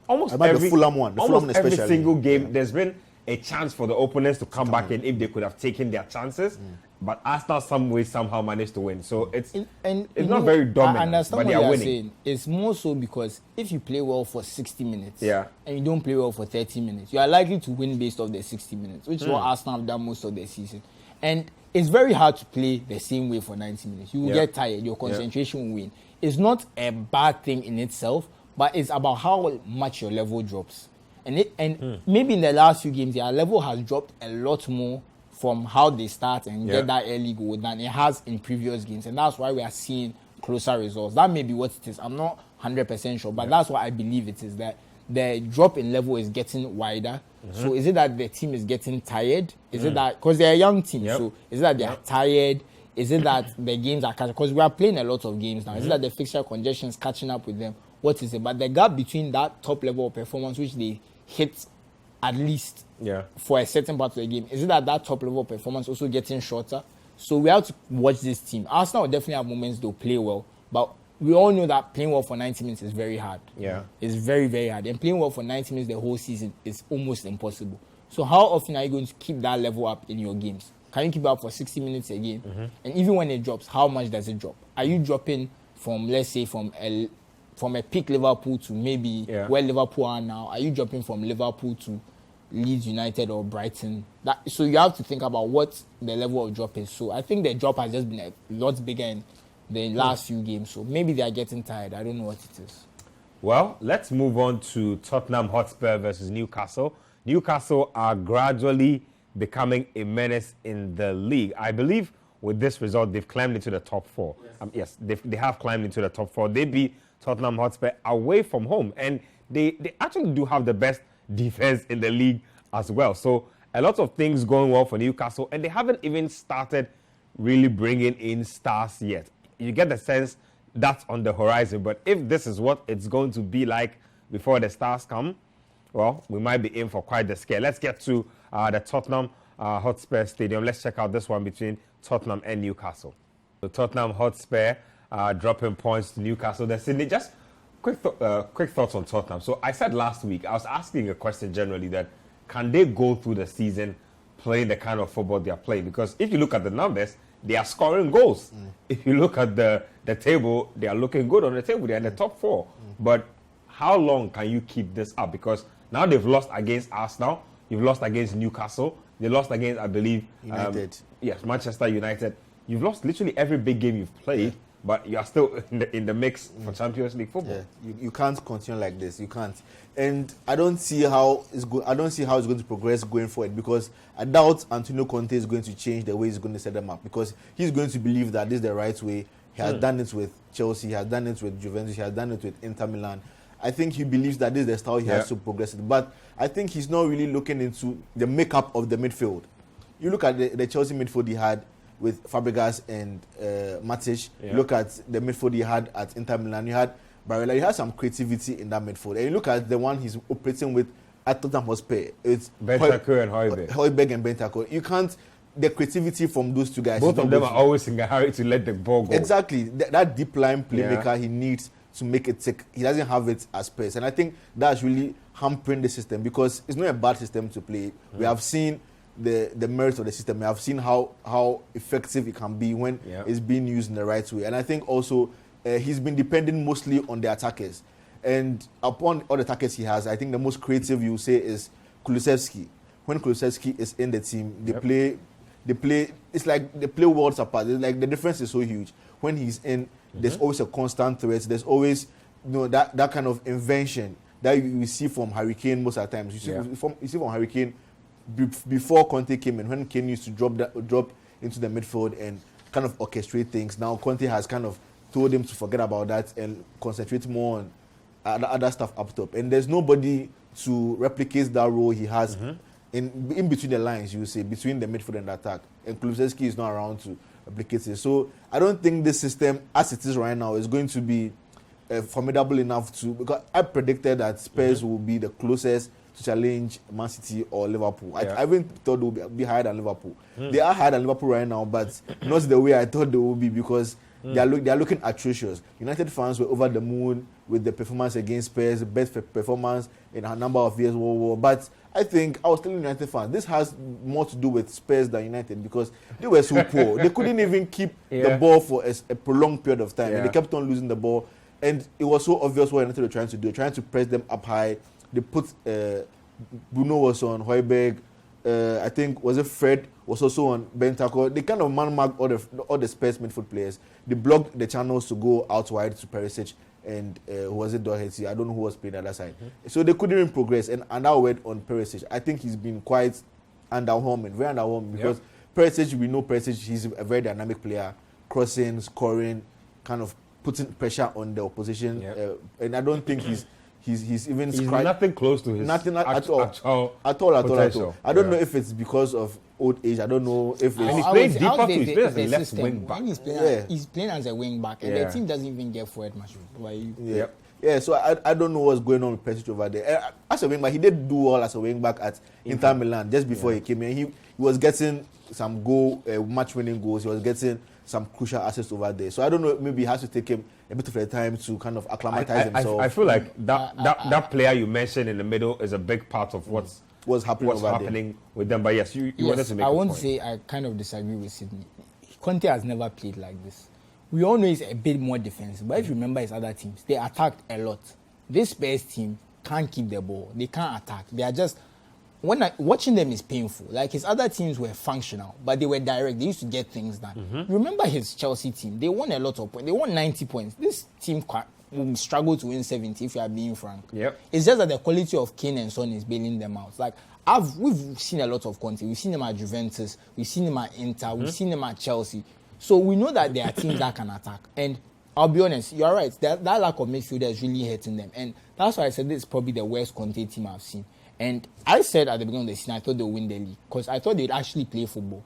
almost every the Fulham one, almost every especially. single game, there's been a chance for the opponents to come back in if they could have taken their chances. But Arsenal some way somehow managed to win. So it's not very dominant, I understand but what they are you're winning. saying. It's more so because if you play well for 60 minutes and you don't play well for 30 minutes, you are likely to win based off the 60 minutes, which is what Arsenal have done most of the season. And it's very hard to play the same way for 90 minutes. You will get tired. Your concentration will wane. It's not a bad thing in itself, but it's about how much your level drops. And maybe in the last few games, their level has dropped a lot more from how they start and get that early goal than it has in previous games. And that's why we are seeing closer results. That may be what it is. I'm not 100% sure, but that's what I believe it is, that the drop in level is getting wider. So is it that the team is getting tired? Is it that, because they're a young team, so is it that they're tired? Is it that the games are catching? Because we are playing a lot of games now. Is it that the fixture congestion is catching up with them? What is it? But the gap between that top level of performance, which they hit at least for a certain part of the game, is it that top level of performance also getting shorter? So we have to watch this team. Arsenal will definitely have moments they'll play well, but we all know that playing well for 90 minutes is very hard. It's very, very hard. And playing well for 90 minutes the whole season is almost impossible. So how often are you going to keep that level up in your games? Can you keep it up for 60 minutes a game? And even when it drops, how much does it drop? Are you dropping from, let's say, from a peak Liverpool to maybe where Liverpool are now? Are you dropping from Liverpool to Leeds United or Brighton? So you have to think about what the level of drop is. So I think the drop has just been a lot bigger in the last few games. So maybe they are getting tired. I don't know what it is. Well, let's move on to Tottenham Hotspur versus Newcastle. Newcastle are gradually becoming a menace in the league. I believe with this result, they've climbed into the top four. Yes, they have climbed into the top four. They beat Tottenham Hotspur away from home. And they actually do have the best defense in the league as well. So a lot of things going well for Newcastle. And they haven't even started really bringing in stars yet. You get the sense that's on the horizon. But if this is what it's going to be like before the stars come, well, we might be in for quite the scare. Let's get to the Tottenham Hotspur Stadium. Let's check out this one between Tottenham and Newcastle. The Tottenham Hotspur dropping points to Newcastle. Just quick thoughts on Tottenham. So I said last week, I was asking a question generally that can they go through the season playing the kind of football they are playing? Because if you look at the numbers, they are scoring goals. If you look at the table, they are looking good on the table. They're in the top four. But how long can you keep this up? Because now they've lost against Arsenal. You've lost against Newcastle. They lost against, I believe, United. Manchester United. You've lost literally every big game you've played. but you are still in the mix for Champions League football. Yeah, you can't continue like this. You can't, and I don't see how it's going to progress going forward, because I doubt Antonio Conte is going to change the way he's going to set them up, because he's going to believe that this is the right way. He has done it with Chelsea, he has done it with Juventus, he has done it with Inter Milan. I think he believes that this is the style he has to progress it. But I think he's not really looking into the makeup of the midfield. You look at the Chelsea midfield he had with Fabregas and Matic. You look at the midfield he had at Inter Milan. You had Barella. You had some creativity in that midfield. And you look at the one he's operating with at Tottenham Hotspur. It's Bentancur and Højbjerg. Højbjerg and Bentancur. You can't... The creativity from those two guys... Both of them are always in a hurry to let the ball go. Exactly. That deep line playmaker he needs to make it tick. He doesn't have it as pace. And I think that's really hampering the system, because it's not a bad system to play. We have seen the merits of the system. We have seen how effective it can be when it's being used in the right way. And I think also he's been depending mostly on the attackers. And upon all the attackers he has, I think the most creative, you say, is Kulusevski. When Kulusevski is in the team, they play. It's like they play worlds apart. It's like the difference is so huge. When he's in, there's always a constant threat. There's always, that kind of invention that you see from Harry Kane most of the times. You see from Harry Kane before Conte came in, when Kane used to drop into the midfield and kind of orchestrate things. Now Conte has kind of told him to forget about that and concentrate more on other stuff up top. And there's nobody to replicate that role he has in between the lines, you say, between the midfield and the attack. And Kulusevski is not around to replicate it. So I don't think this system, as it is right now, is going to be formidable enough to... Because I predicted that Spurs will be the closest to challenge Man City or Liverpool. I even thought they would be higher than Liverpool. They are higher than Liverpool right now, but not the way I thought they would be, because they are looking atrocious. United fans were over the moon with the performance against Spurs, best performance in a number of years. But I think I was telling United fans, this has more to do with Spurs than United, because they were so poor. They couldn't even keep the ball for a prolonged period of time. And they kept on losing the ball. And it was so obvious what United were trying to do, trying to press them up high. They put Bruno was on Højbjerg. I think, was it Fred, was also on Bentancur. They kind of man-marked all the Spurs midfield players. They blocked the channels to go out wide to Perisic and who was it, Doherty? I don't know who was playing the other side. So they couldn't even progress. And that word on Perisic, I think he's been quite underwhelming, very underwhelming, because Perisic, we know Perisic, he's a very dynamic player, crossing, scoring, kind of putting pressure on the opposition. And I don't think he's even... He's nothing close to his... Nothing at all. At all. I don't know if it's because of old age. I don't know if it's... And he's playing deeper too. He's playing as a left wing back. He's playing as a wing back, and the team doesn't even get forward much. So I don't know what's going on with Perisic over there. As a wing back, he did do well as a wing back at Inter Milan just before he came in. He was getting some match-winning goals. He was getting some crucial assists over there. So I don't know, maybe he has to take him a bit of a time to kind of acclimatize himself. I feel like that player you mentioned in the middle is a big part of what's happening with them. But yes, you wanted to make a point. I won't say I kind of disagree with Sydney. Conte has never played like this. We all know he's a bit more defensive, but if you remember his other teams, they attacked a lot. This Spurs team can't keep the ball. They can't attack. They are just... watching them is painful. Like, his other teams were functional, but they were direct. They used to get things done. Remember his Chelsea team? They won a lot of points. They won 90 points. This team will struggle to win 70 if you are being frank. It's just that the quality of Kane and Son is bailing them out. Like, we've seen a lot of Conte. We've seen him at Juventus. We've seen him at Inter. We've seen him at Chelsea. So we know that there are teams that can attack. And I'll be honest, you're right. That lack of midfielder is really hurting them. And that's why I said this is probably the worst Conte team I've seen. And I said at the beginning of the season, I thought they would win the league, because I thought they'd actually play football.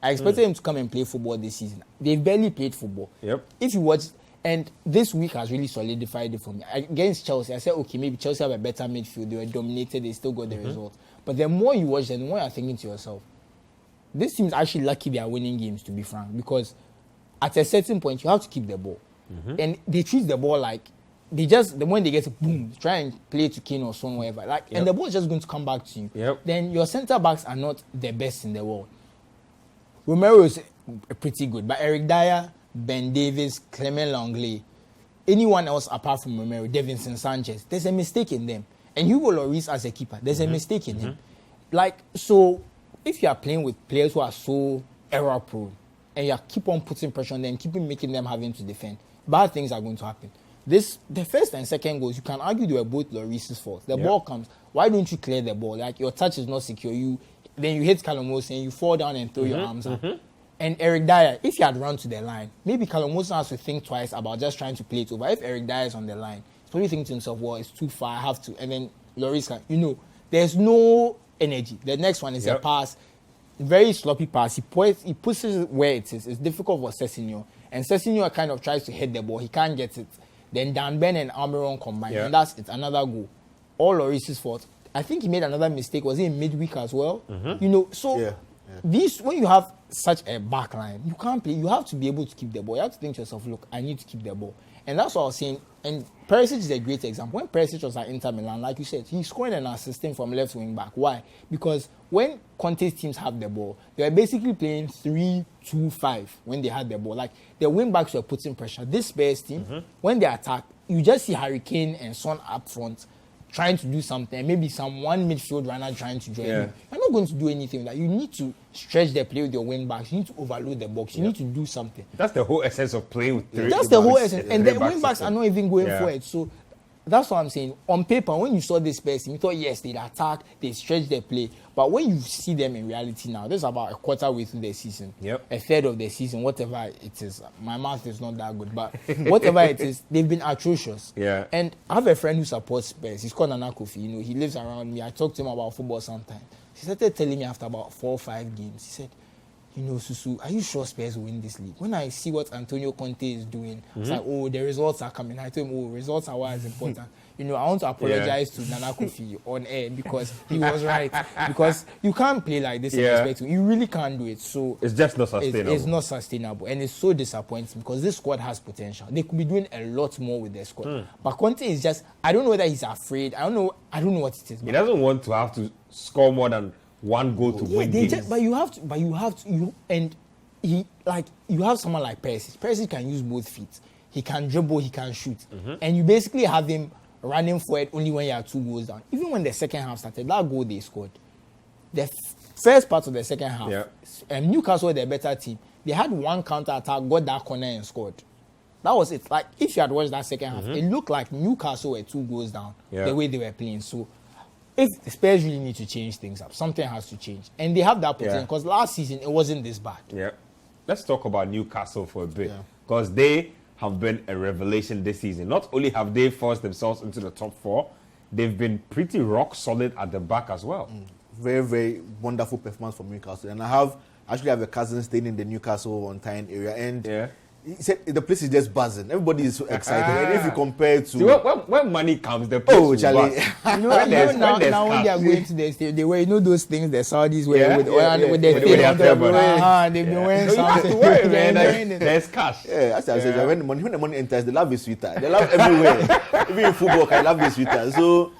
I expected them to come and play football this season. They've barely played football. If you watch, and this week has really solidified it for me. Against Chelsea, I said, okay, maybe Chelsea have a better midfield. They were dominated. They still got the result. But the more you watch them, the more you're thinking to yourself, this team's actually lucky they are winning games, to be frank, because at a certain point, you have to keep the ball. And they treat the ball like, when they get it, boom, try and play to Kane or Son, whatever. And the ball is just going to come back to you. Then your centre backs are not the best in the world. Romero is pretty good, but Eric Dyer, Ben Davies, Clement Langley, anyone else apart from Romero, Davinson Sanchez, there's a mistake in them. And Hugo Lloris as a keeper, there's a mistake in him. So if you are playing with players who are so error prone, and you keep on putting pressure on them, keeping making them having to defend, bad things are going to happen. The first and second goals, you can argue they were both Lloris's fault. The ball comes, why don't you clear the ball? Like, your touch is not secure. Then you hit Callum Wilson, you fall down and throw your arms up. And Eric Dyer, if he had run to the line, maybe Callum Wilson has to think twice about just trying to play it over. If Eric Dyer is on the line, he's probably thinking to himself, well, it's too far, I have to. And then Lloris can, there's no energy. The next one is a pass, very sloppy pass. He puts it where it is. It's difficult for Sessignon. And Sessignon kind of tries to hit the ball. He can't get it. Then Dan Ben and Almiron combine. And it's another goal. All Lloris's fault. I think he made another mistake. Was it in midweek as well? These, when you have such a back line, you can't play. You have to be able to keep the ball. You have to think to yourself, look, I need to keep the ball. And that's what I was saying. And Perisic is a great example. When Perisic was at Inter Milan, like you said, he scored an assistant from left wing back. Why? Because when Conte's teams have the ball, they were basically playing 3-2-5 when they had the ball. Like, the wing backs were putting pressure. This Spurs team, when they attack, you just see Harry Kane and Son up front trying to do something, maybe one midfield runner trying to join you. You're not going to do anything with that. You need to stretch the play with your wing backs. You need to overload the box. You need to do something. That's the whole essence of playing with three. That's the whole essence. And the wing backs are not even going for it. So that's what I'm saying. On paper, when you saw this person, you thought, yes, they'd attack, they stretch their play. But when you see them in reality now, this is about a quarter way through the season, a third of the season, whatever it is. My math is not that good, but whatever it is, they've been atrocious. And I have a friend who supports Spurs. He's called Nana Kofi. He lives around me. I talk to him about football sometimes. He started telling me after about 4 or 5 games, he said, Susu, are you sure Spurs will win this league? When I see what Antonio Conte is doing, it's like, the results are coming. I told him, results are what is important. I want to apologize to Nana Kofi on air because he was right. Because you can't play like this and expect to. You really can't do it. So it's just not sustainable. It's not sustainable. And it's so disappointing because this squad has potential. They could be doing a lot more with their squad. But Conte is just, I don't know whether he's afraid. I don't know what it is. He doesn't want to have to score more than one goal to win games. But you have to, you have someone like Perisic. Perisic can use both feet. He can dribble, he can shoot. And you basically have him running forward only when you have 2 goals down. Even when the second half started, that goal they scored, the first part of the second half, Newcastle were the better team. They had one counter-attack, got that corner and scored. That was it. Like, if you had watched that second half, it looked like Newcastle were 2 goals down the way they were playing. So, if the Spurs really need to change things up, something has to change. And they have that potential because last season, it wasn't this bad. Let's talk about Newcastle for a bit because they have been a revelation this season. Not only have they forced themselves into the top 4, they've been pretty rock solid at the back as well. Very, very wonderful performance from Newcastle. And I actually have a cousin staying in the Newcastle on Tyne area, and he said the place is just buzzing. Everybody is so excited. And if you compare to... See, when money comes, the place will Charlie. buzz. When they are going to the stadium, they wear, those things the Saudis wear with their they've been wearing something. You have to wear, man. There's cash. As I said, when the money enters, they love the sweeter. They love everywhere. Even in football, I love the sweeter. So...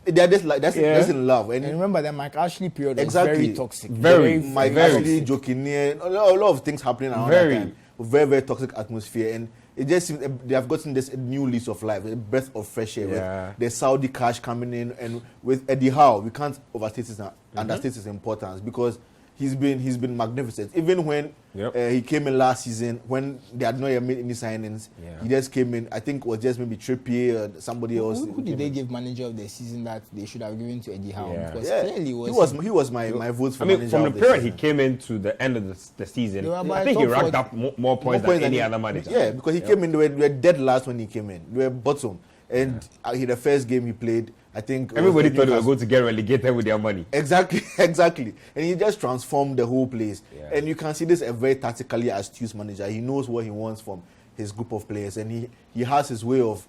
they're just like that's in love. And remember that Mike Ashley period was very toxic. Mike Ashley joking near a lot of things happening around that time. Very, very toxic atmosphere, and it just seems they have gotten this new lease of life, a breath of fresh air with the Saudi cash coming in, and with Eddie Howe, we can't overstate his understate his importance because he's been magnificent. Even when he came in last season, when they had not yet made any signings, he just came in. I think it was just maybe Trippier or somebody else. Who did they give manager of the season that they should have given to Eddie Howe? Because clearly he was my vote for manager. From the period he came into the end of the season, I think he racked up more points than any other manager. Yeah, because he came in, they were dead last when he came in. They were bottom. And the first game he played, I think everybody thought they were going to get relegated with their money. Exactly. And he just transformed the whole place. And you can see this a very tactically astute manager. He knows what he wants from his group of players, and he has his way of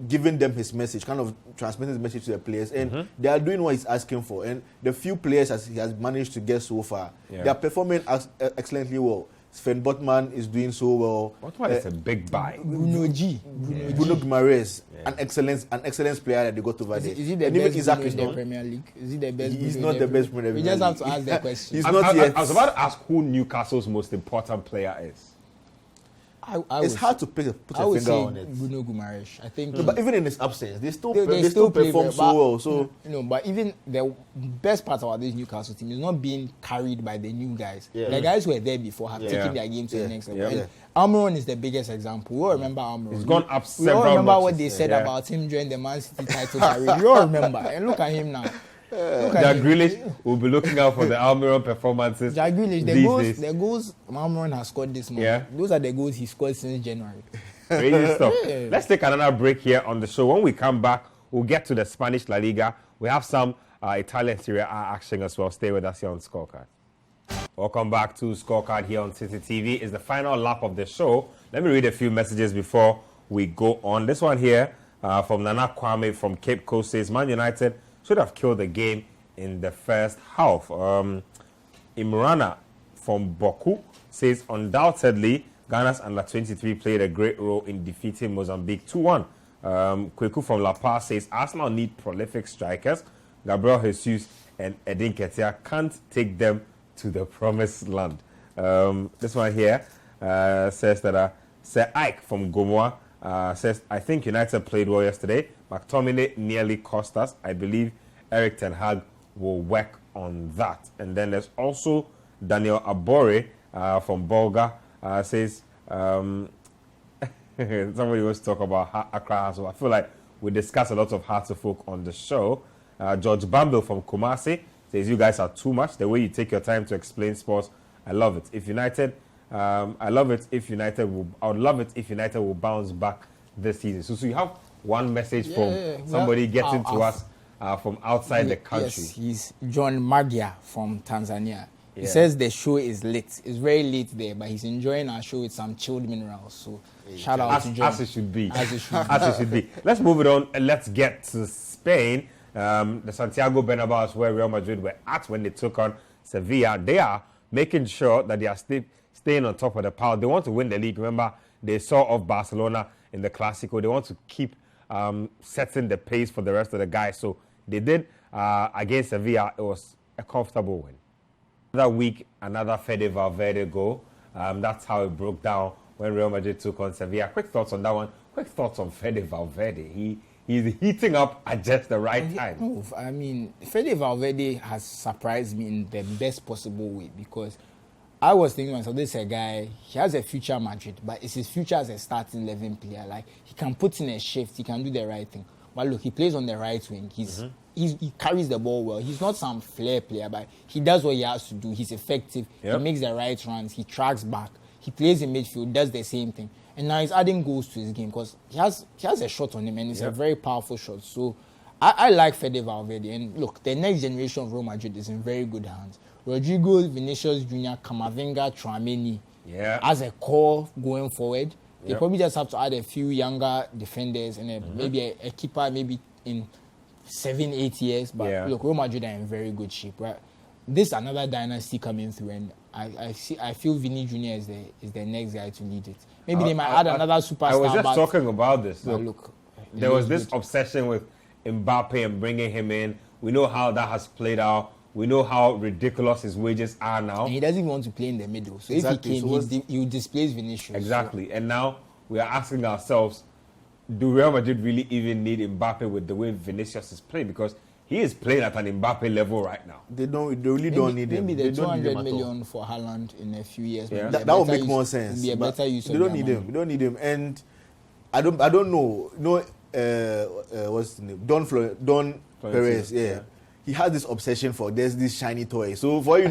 giving them his message, kind of transmitting his message to the players, and they are doing what he's asking for. And the few players he has managed to get so far, they are performing excellently well. Sven Botman is doing so well. Botman is a big buy. Bruno Guimaraes, an excellent player that they got over there. Is he the best in the Premier League? Is he the best? He's not the best Premier League. We just have to ask the question. He's not yet. I was about to ask who Newcastle's most important player is. It's hard to put a finger on it. Bruno Guimaraes. I think. But even in his absence, they still play perform so well. So but even the best part about this Newcastle team is not being carried by the new guys. Yeah. The guys who were there before have taken their game to the next level. Yeah. And Almiron is the biggest example. We all remember Almiron. He's gone up several We all remember notches. what they said about him during the Man City title career. You all remember. And look at him now. Jack Grealish will be looking out for the Almiron performances. Jack Grealish, the goals Almiron has scored this month, those are the goals he scored since January. Crazy stuff. Let's take another break here on the show. When we come back, we'll get to the Spanish La Liga. We have some Italian Serie A action as well. Stay with us here on Scorecard. Welcome back to Scorecard here on Citi TV. It's the final lap of the show. Let me read a few messages before we go on. This one here from Nana Kwame from Cape Coast says, Man United should have killed the game in the first half. Imrana from Boku says, undoubtedly, Ghana's under-23 played a great role in defeating Mozambique 2-1. Kweku from La Paz says, Arsenal need prolific strikers. Gabriel Jesus and Edin Nketsia can't take them to the promised land. This one here says that Sir Ike from Gomoa says, I think United played well yesterday. McTominay nearly cost us. I believe Eric Ten Hag will work on that. And then there's also Daniel Abore from Bolga says, somebody wants to talk about Accra. So I feel like we discuss a lot of Hearts of Folk on the show. George Bamble from Kumasi says, you guys are too much. The way you take your time to explain sports, I love it. If United, I love it if United will. I would love it if United will bounce back this season. So you have one message from somebody getting to us from outside the country. Yes, he's John Magia from Tanzania. He says the show is late. It's very late there, but he's enjoying our show with some chilled minerals. So shout out to John. As it should be. As it should be. As it should be. Let's move it on and let's get to Spain. The Santiago Bernabeu is where Real Madrid were at when they took on Sevilla. They are making sure that they are staying on top of the pile. They want to win the league. Remember, they saw off Barcelona in the Clásico. They want to keep setting the pace for the rest of the guys. So they did against Sevilla. It was a comfortable win. Another week, another Fede Valverde goal. That's how it broke down when Real Madrid took on Sevilla. Quick thoughts on that one. Quick thoughts on Fede Valverde. He's heating up at just the right time. I mean, Fede Valverde has surprised me in the best possible way because I was thinking to myself, this is a guy, he has a future at Madrid, but it's his future as a starting 11 player. Like, he can put in a shift, he can do the right thing. But look, he plays on the right wing. He carries the ball well. He's not some flair player, but he does what he has to do. He's effective. He makes the right runs. He tracks back. He plays in midfield, does the same thing. And now he's adding goals to his game because he has a shot on him, and it's a very powerful shot. So I like Fede Valverde. And look, the next generation of Real Madrid is in very good hands. Rodrigo, Vinicius Jr., Camavinga, Tchouaméni as a core going forward. They probably just have to add a few younger defenders and maybe a keeper maybe in 7-8 years. But look, Real Madrid are in very good shape. Right? This is another dynasty coming through, and I feel Vini Jr. is the next guy to lead it. Maybe they might add another superstar. I was just talking about this. Look, there was this obsession with Mbappe and bringing him in. We know how that has played out. We know how ridiculous his wages are now. And he doesn't even want to play in the middle. So if he came, he would displace Vinicius. Exactly. So. And now we are asking ourselves, do Real Madrid really even need Mbappe with the way Vinicius is playing? Because he is playing at an Mbappe level right now. They really don't need him. Maybe the 200 million for Haaland in a few years. Yeah. That would make more sense. Be a better use they don't need him. They don't need him. And I don't know. What's his name? Don Perez. Yeah. He has this obsession for there's this shiny toy. So for he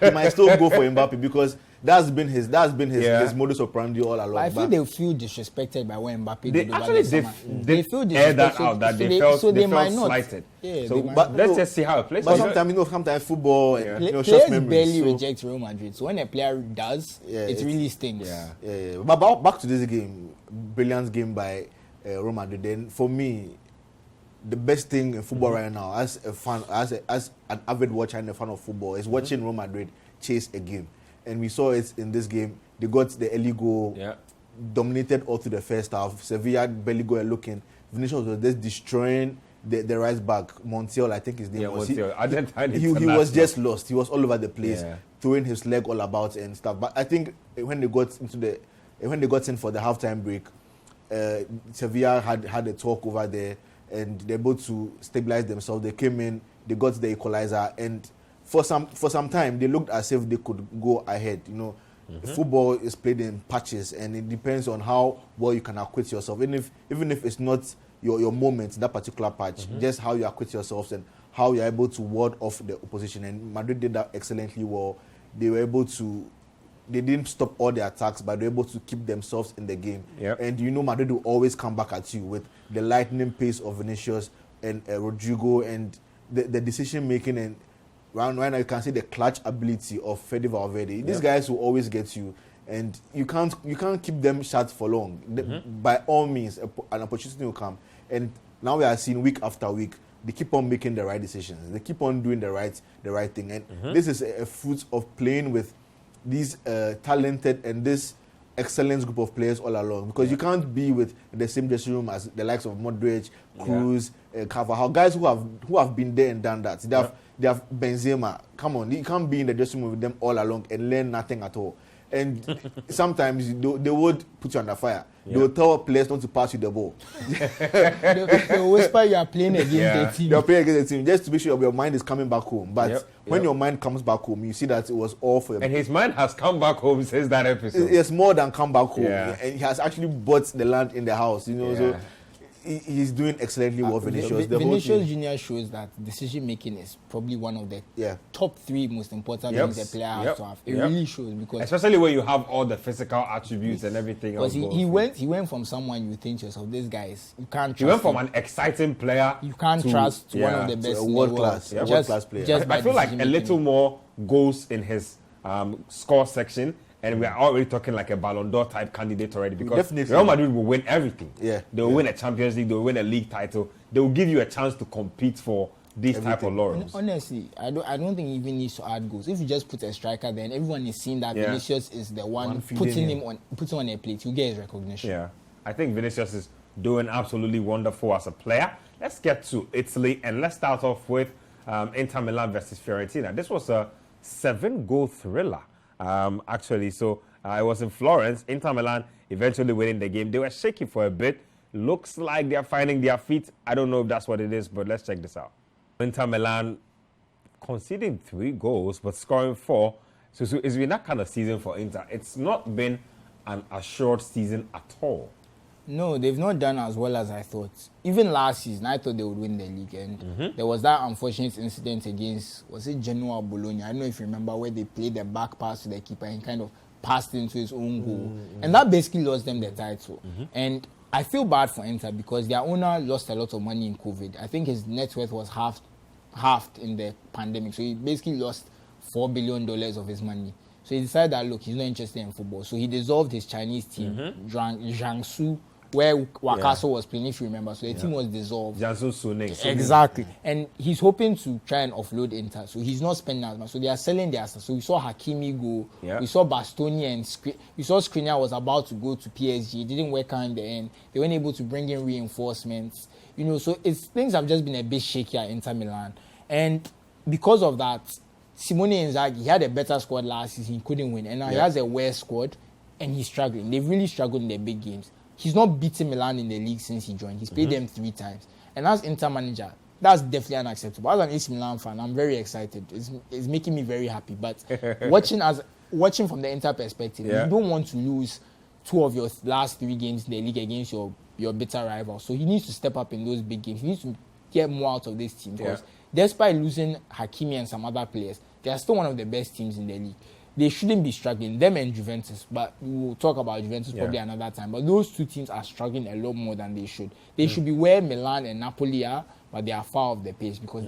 might still go for Mbappe because that's been his modus operandi all along. I feel they feel disrespected by what Mbappe did over the summer. They feel disrespected. They felt slighted. Yeah, so let's just see how it plays. But sometimes football, players barely reject Real Madrid. So when a player does, it really stinks. Yeah. But back to this game, brilliant game by Real Madrid. Then for me, the best thing in football right now, as a fan, as an avid watcher and a fan of football, is watching Real Madrid chase a game. And we saw it in this game. They got the early goal, dominated all through the first half. Sevilla barely got looking. Vinicius was just destroying the right back. Montiel, I think his name was. He was just lost. He was all over the place, throwing his leg all about and stuff. But I think when they got into the And when they got in for the halftime break, Sevilla had a talk over there, and they're able to stabilize themselves. They came in, they got the equalizer, and for some time they looked as if they could go ahead. Football is played in patches, and it depends on how well you can acquit yourself. Even if it's not your moment, that particular patch, just how you acquit yourselves and how you're able to ward off the opposition. And Madrid did that excellently well. They were able to. They didn't stop all the attacks, but they were able to keep themselves in the game. Yep. And Madrid will always come back at you with the lightning pace of Vinicius and Rodrigo, and the decision making, and right now you can see the clutch ability of Fede Valverde. Yep. These guys will always get you, and you can't keep them shut for long. By all means, an opportunity will come. And now we are seeing week after week, they keep on making the right decisions. They keep on doing the right thing. And this is a fruit of playing with these talented and this excellent group of players all along, because you can't be with the same dressing room as the likes of Modric, Cruz, Carvajal, guys who have been there and done that. They have Benzema. Come on, you can't be in the dressing room with them all along and learn nothing at all. And sometimes they would put you under fire. They will tell players not to pass you the ball. They whisper you are playing against the team. You're playing against the team just to make sure your mind is coming back home. But when your mind comes back home, you see that it was all for your. And his mind has come back home since that episode. It's more than come back home. Yeah. And he has actually bought the land in the house. So he's doing excellently well, Vinicius. Vinicius Junior shows that decision making is probably one of the top 3 most important things a player has to have. It really shows, because especially when you have all the physical attributes and everything else. Because he went from someone you think to yourself, this guy you can't trust. He went from an exciting player you can't trust to one of the best, world class player. I feel like a little more goals in his score section, and we are already talking like a Ballon d'Or type candidate already, because Real Madrid will win everything. They will win a Champions League, they will win a league title. They will give you a chance to compete for these type of laurels. Honestly, I don't think he even needs to add goals. If you just put a striker, then everyone is seeing that Vinicius is the one putting him on a plate. You get his recognition. Yeah, I think Vinicius is doing absolutely wonderful as a player. Let's get to Italy, and let's start off with Inter Milan versus Fiorentina. This was a 7-goal thriller. Actually, so it was in Florence. Inter Milan eventually winning the game. They were shaky for a bit. Looks like they're finding their feet. I don't know if that's what it is, but let's check this out. Inter Milan conceding 3 goals but scoring 4. So it's been that kind of season for Inter. It's not been an assured season at all. No, they've not done as well as I thought. Even last season, I thought they would win the league. And there was that unfortunate incident against, was it Genoa or Bologna? I don't know if you remember, where they played the back pass to the keeper and kind of passed into his own goal. And that basically lost them the title. And I feel bad for Inter, because their owner lost a lot of money in COVID. I think his net worth was halved in the pandemic. So he basically lost $4 billion of his money. So he decided that, look, he's not interested in football. So he dissolved his Chinese team, Jiangsu, where Wakaso was playing, if you remember. So the team was dissolved. Jiangsu Suning. Exactly. And he's hoping to try and offload Inter. So he's not spending as much. So they are selling their stuff. So we saw Hakimi go. We saw Bastoni and we saw Skriniar was about to go to PSG. It didn't work out in the end. They weren't able to bring in reinforcements. So things have just been a bit shaky at Inter Milan. And because of that, Simone Inzaghi, he had a better squad last season. He couldn't win. And now he has a worse squad, and he's struggling. They've really struggled in the big games. He's not beaten Milan in the league since he joined. He's played them 3 times. And as Inter manager, that's definitely unacceptable. As an AC Milan fan, I'm very excited. It's making me very happy. But watching from the Inter perspective, you don't want to lose 2 of your last 3 games in the league against your bitter rival. So he needs to step up in those big games. He needs to get more out of this team. Because despite losing Hakimi and some other players, they are still one of the best teams in the league. They shouldn't be struggling, them and Juventus, but we will talk about Juventus probably another time. But those 2 teams are struggling a lot more than they should. They should be where Milan and Napoli are, but they are far off the pace, because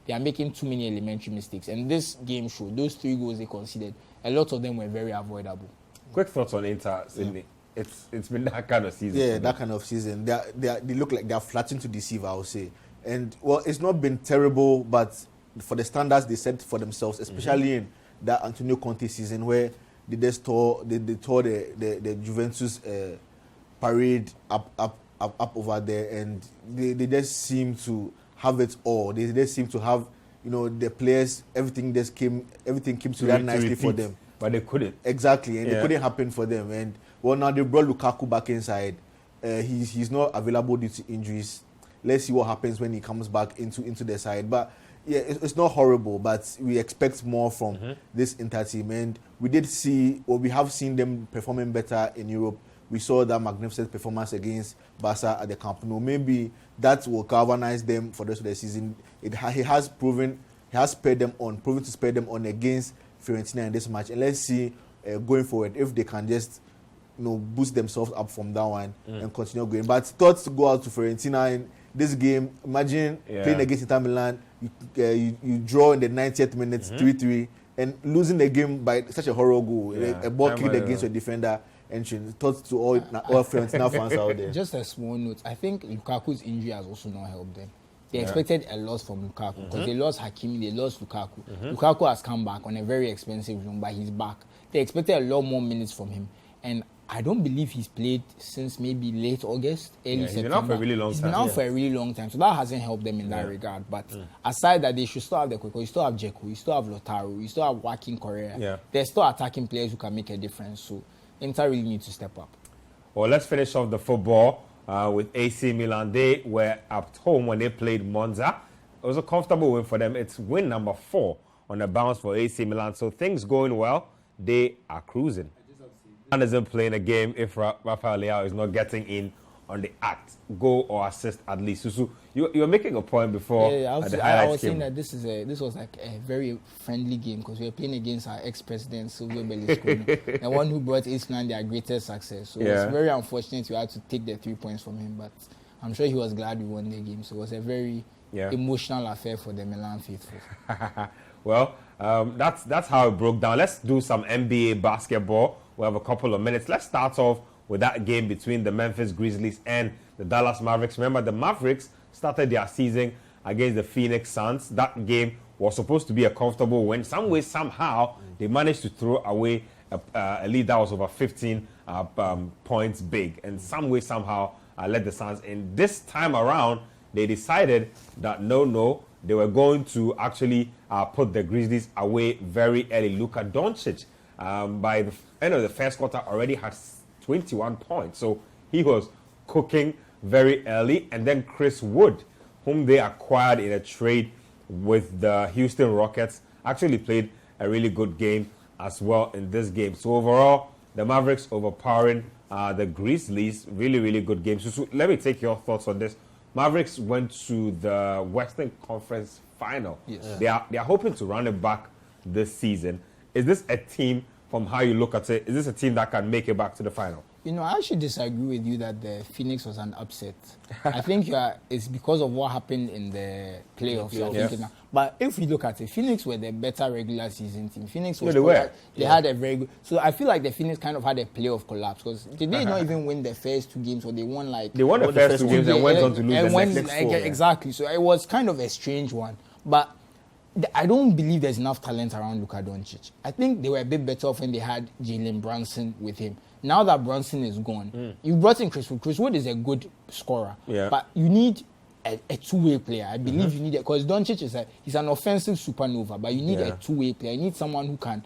they are making too many elementary mistakes. And this game showed, those 3 goals they conceded, a lot of them were very avoidable. Quick thoughts on Inter, Sydney. It's been that kind of season. Yeah, that kind of season. They look like they're flattened to deceive, I would say. And, well, it's not been terrible, but for the standards they set for themselves, especially in that Antonio Conte season, where they just tore the Juventus parade up over there, and they just seem to have it all. They just seem to have, the players, everything came together nicely for them. But they couldn't. Exactly, and it couldn't happen for them. And Well, now they brought Lukaku back inside. He's not available due to injuries. Let's see what happens when he comes back into the side. But yeah, it's not horrible, but we expect more from this Inter team. And we did see, or we have seen them performing better in Europe. We saw that magnificent performance against Barca at the Camp Nou. Maybe that will galvanize them for the rest of the season. He has proven to spare them on against Fiorentina in this match. And let's see going forward if they can just boost themselves up from that one and continue going. But thoughts to go out to Fiorentina in this game. Imagine playing against Inter Milan, you draw in the 90th minute 3-3 and losing the game by such a horror goal, a ball kicked against your defender. Entering. Thoughts to all Fiorentina fans out there. Just a small note. I think Lukaku's injury has also not helped them. They expected a loss from Lukaku because they lost Hakimi, they lost Lukaku. Lukaku has come back on a very expensive loan, but he's back. They expected a lot more minutes from him. And I don't believe he's played since maybe late August, early September. He's been out for a really long time. He's been out for a really long time. So that hasn't helped them in that regard. But aside that, they should still have the quick. You still have Dzeko, you still have Lautaro, you still have Joaquin Correa. Yeah. They're still attacking players who can make a difference. So Inter really need to step up. Well, let's finish off the football with AC Milan. They were at home when they played Monza. It was a comfortable win for them. It's win number 4 on the bounce for AC Milan. So things going well. They are cruising. Milan isn't playing a game if Rafael Leao is not getting in on the act, goal or assist at least. Susu, you were making a point before. I was saying that this was like a very friendly game because we were playing against our ex-president Silvio Berlusconi, the one who brought AC Milan their greatest success. So it's very unfortunate we had to take the 3 points from him, but I'm sure he was glad we won the game. So it was a very emotional affair for the Milan faithful. Well, that's how it broke down. Let's do some NBA basketball. We have a couple of minutes. Let's start off with that game between the Memphis Grizzlies and the Dallas Mavericks. Remember, the Mavericks started their season against the Phoenix Suns. That game was supposed to be a comfortable win. Some way, somehow, they managed to throw away a lead that was over 15 points big. And some way, somehow, let the Suns in. This time around, they decided that no, they were going to actually put the Grizzlies away very early. Luka Doncic, by the end of the first quarter, already had 21 points. So he was cooking very early. And then Chris Wood, whom they acquired in a trade with the Houston Rockets, actually played a really good game as well in this game. So overall, the Mavericks overpowering the Grizzlies. Really, really good game. So let me take your thoughts on this. Mavericks went to the Western Conference Final. Yes. They are hoping to run it back this season. Is this a team, from how you look at it, is this a team that can make it back to the final? I actually disagree with you that the Phoenix was an upset. I think it's because of what happened in the playoffs. But if you look at it, Phoenix were the better regular season team. Phoenix was they had a very good. So I feel like the Phoenix kind of had a playoff collapse because did they not even win the first 2 games, or they won they won the first 2 games and went on to lose the next 4. Exactly. So it was kind of a strange one, but I don't believe there's enough talent around Luka Doncic. I think they were a bit better off when they had Jalen Brunson with him. Now that Brunson is gone, you brought in Chris Wood. Chris Wood is a good scorer, but you need a two-way player. I believe you need it because Doncic he's an offensive supernova, but you need a two-way player. You need someone who can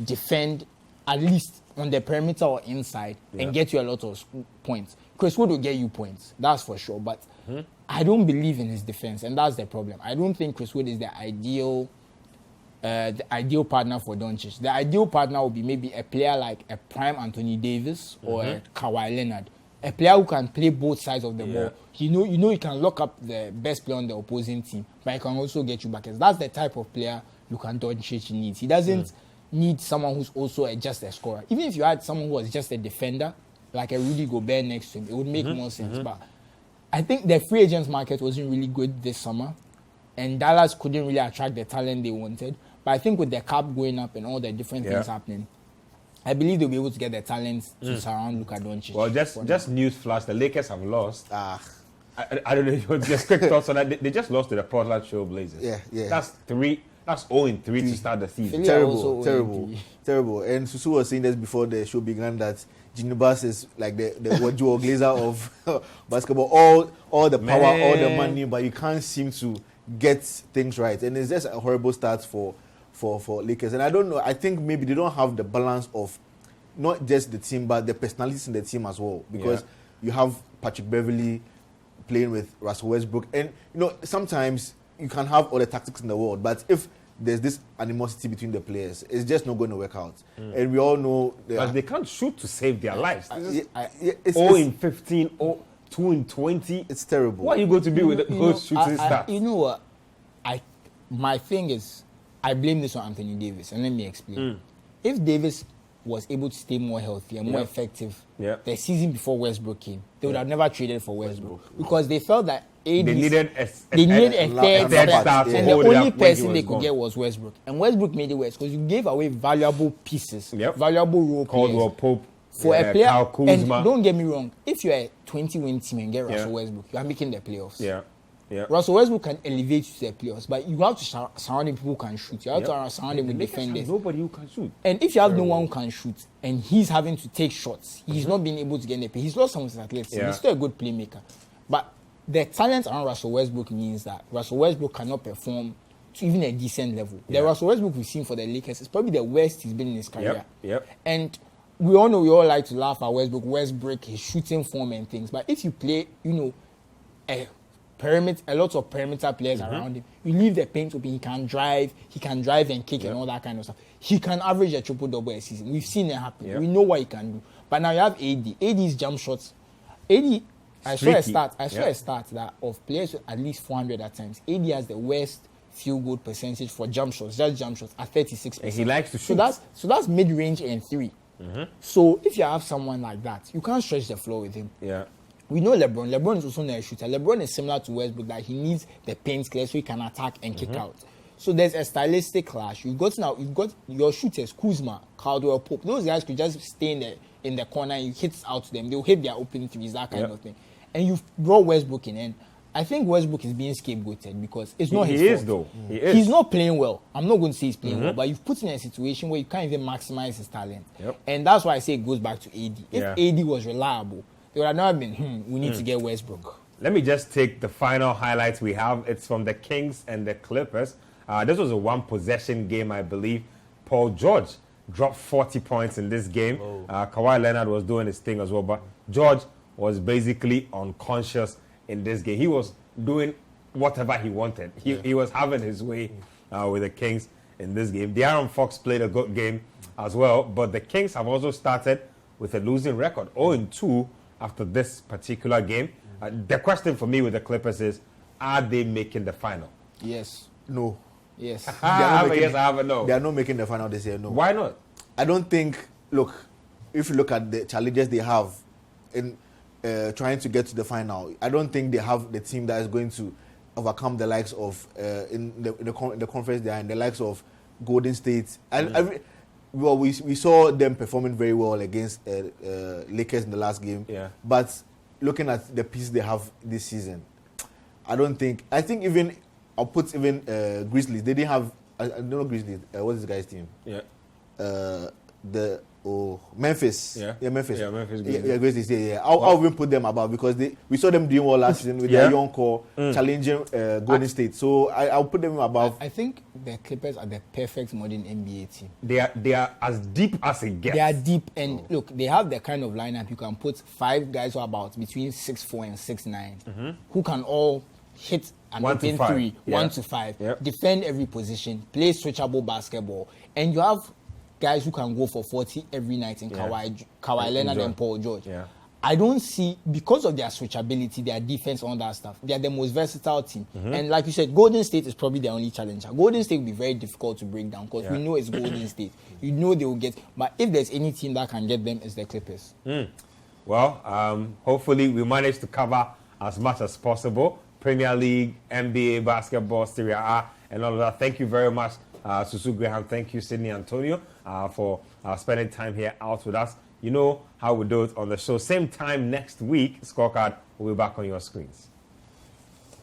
defend at least on the perimeter or inside and get you a lot of points. Chris Wood will get you points, that's for sure, but I don't believe in his defense, and that's the problem. I don't think Chris Wood is the ideal partner for Doncic. The ideal partner would be maybe a player like a prime Anthony Davis or a Kawhi Leonard, a player who can play both sides of the ball. You know, he can lock up the best player on the opposing team, but he can also get you buckets. That's the type of player Luka Doncic needs. He doesn't need someone who's also just a scorer. Even if you had someone who was just a defender, like a Rudy Gobert next to him, it would make more sense. But I think the free agents market wasn't really good this summer, and Dallas couldn't really attract the talent they wanted. But I think with the cap going up and all the different things happening, I believe they'll be able to get the talent to surround Luka Doncic. Well, just news flash, the Lakers have lost. I don't know, just quick thoughts on that. They just lost to the Portland Trail Blazers. Yeah. That's 0-3 to start the season. Terrible. And Susu was saying this before the show began that Ginobus is like the Joe Glazer of basketball. All the power, all the money, but you can't seem to get things right. And it's just a horrible start for Lakers. And I don't know. I think maybe they don't have the balance of not just the team, but the personalities in the team as well. Because you have Patrick Beverley playing with Russell Westbrook. And, sometimes you can have all the tactics in the world, but if there's this animosity between the players, it's just not going to work out. And we all know... But they can't shoot to save their lives. It's 0 in 15, 2 in 20. It's terrible. What are you going to do with those shooting stats? You know what? My thing is, I blame this on Anthony Davis, and let me explain. If Davis was able to stay more healthy and more effective the season before Westbrook came, they would have never traded for Westbrook because they felt that they needed a third star, and the only person they could get was Westbrook. And Westbrook made it worse because you gave away valuable pieces, valuable role Caldwell players. Pope, For a player, Kyle Kuzma. And don't get me wrong, if you're a 20-win team and get Russell Westbrook, you are making the playoffs. Russell Westbrook can elevate you to the playoffs, but you have to surround him people who can shoot. You have to surround him with defenders. Nobody who can shoot. And if you have no one who can shoot, and he's having to take shots, he's not being able to get in the play. He's lost some of his athleticism. He's still a good playmaker. But the talent around Russell Westbrook means that Russell Westbrook cannot perform to even a decent level. The Russell Westbrook we've seen for the Lakers is probably the worst he's been in his career. And we all know we all like to laugh at Westbrook, his shooting form and things. But if you play, a lot of perimeter players around him, you leave the paint open, he can drive and kick and all that kind of stuff. He can average a triple-double a season. We've seen it happen. We know what he can do. But now you have AD. AD's jump shots. I saw a stat that of players with at least 400 at times, AD has the worst field goal percentage for jump shots, just jump shots, at 36%. And he likes to shoot. So that's mid-range and 3. So if you have someone like that, you can't stretch the floor with him. We know LeBron. LeBron is also not a shooter. LeBron is similar to Westbrook, that he needs the paint clear so he can attack and kick out. So there's a stylistic clash. You've got your shooters, Kuzma, Caldwell Pope. Those guys could just stay in the corner and you hit out to them. They'll hit their open threes, that kind of thing. And you've brought Westbrook in, and I think Westbrook is being scapegoated because it's not his fault. He is, though. He is. He's not playing well. I'm not going to say he's playing well, but you've put him in a situation where you can't even maximize his talent. And that's why I say it goes back to AD. If AD was reliable, they would have never been, we need to get Westbrook. Let me just take the final highlights we have. It's from the Kings and the Clippers. This was a one-possession game, I believe. Paul George dropped 40 points in this game. Kawhi Leonard was doing his thing as well, but George was basically unconscious in this game. He was doing whatever he wanted. He was having his way with the Kings in this game. De'Aaron Fox played a good game as well, but the Kings have also started with a losing record, 0-2 after this particular game. The question for me with the Clippers is, are they making the final? Yes. No. Yes. I have a no. They are not making the final this year, no. Why not? I don't think, if you look at the challenges they have in trying to get to the final, I don't think they have the team that is going to overcome the likes of, in the conference they are in, the likes of Golden State. And we saw them performing very well against Lakers in the last game. But looking at the pieces they have this season, I think even I'll put even Grizzlies. They didn't have. I don't know Grizzlies. What's this guy's team? Memphis. Memphis. Grizzlies. I'll even put them above because we saw them doing well last season with their young core challenging Golden State. So I'll put them above. I think the Clippers are the perfect modern NBA team. They are as deep as it gets. They are deep, and look, they have the kind of lineup you can put 5 guys who are about between 6'4" and 6'9", who can all hit an open 3, 1 to 5, defend every position, play switchable basketball, and you have guys who can go for 40 every night in Kawhi Leonard and Paul George. I don't see, because of their switchability, their defense, all that stuff, they are the most versatile team. And like you said, Golden State is probably their only challenger. Golden State will be very difficult to break down because we know it's Golden State. You know they will get, but if there's any team that can get them, it's the Clippers. Well, hopefully we manage to cover as much as possible. Premier League, NBA, basketball, Serie A, and all of that. Thank you very much, Susu Graham. Thank you, Sydney Antonio, for spending time here out with us. You know how we do it on the show. Same time next week, Scorecard will be back on your screens.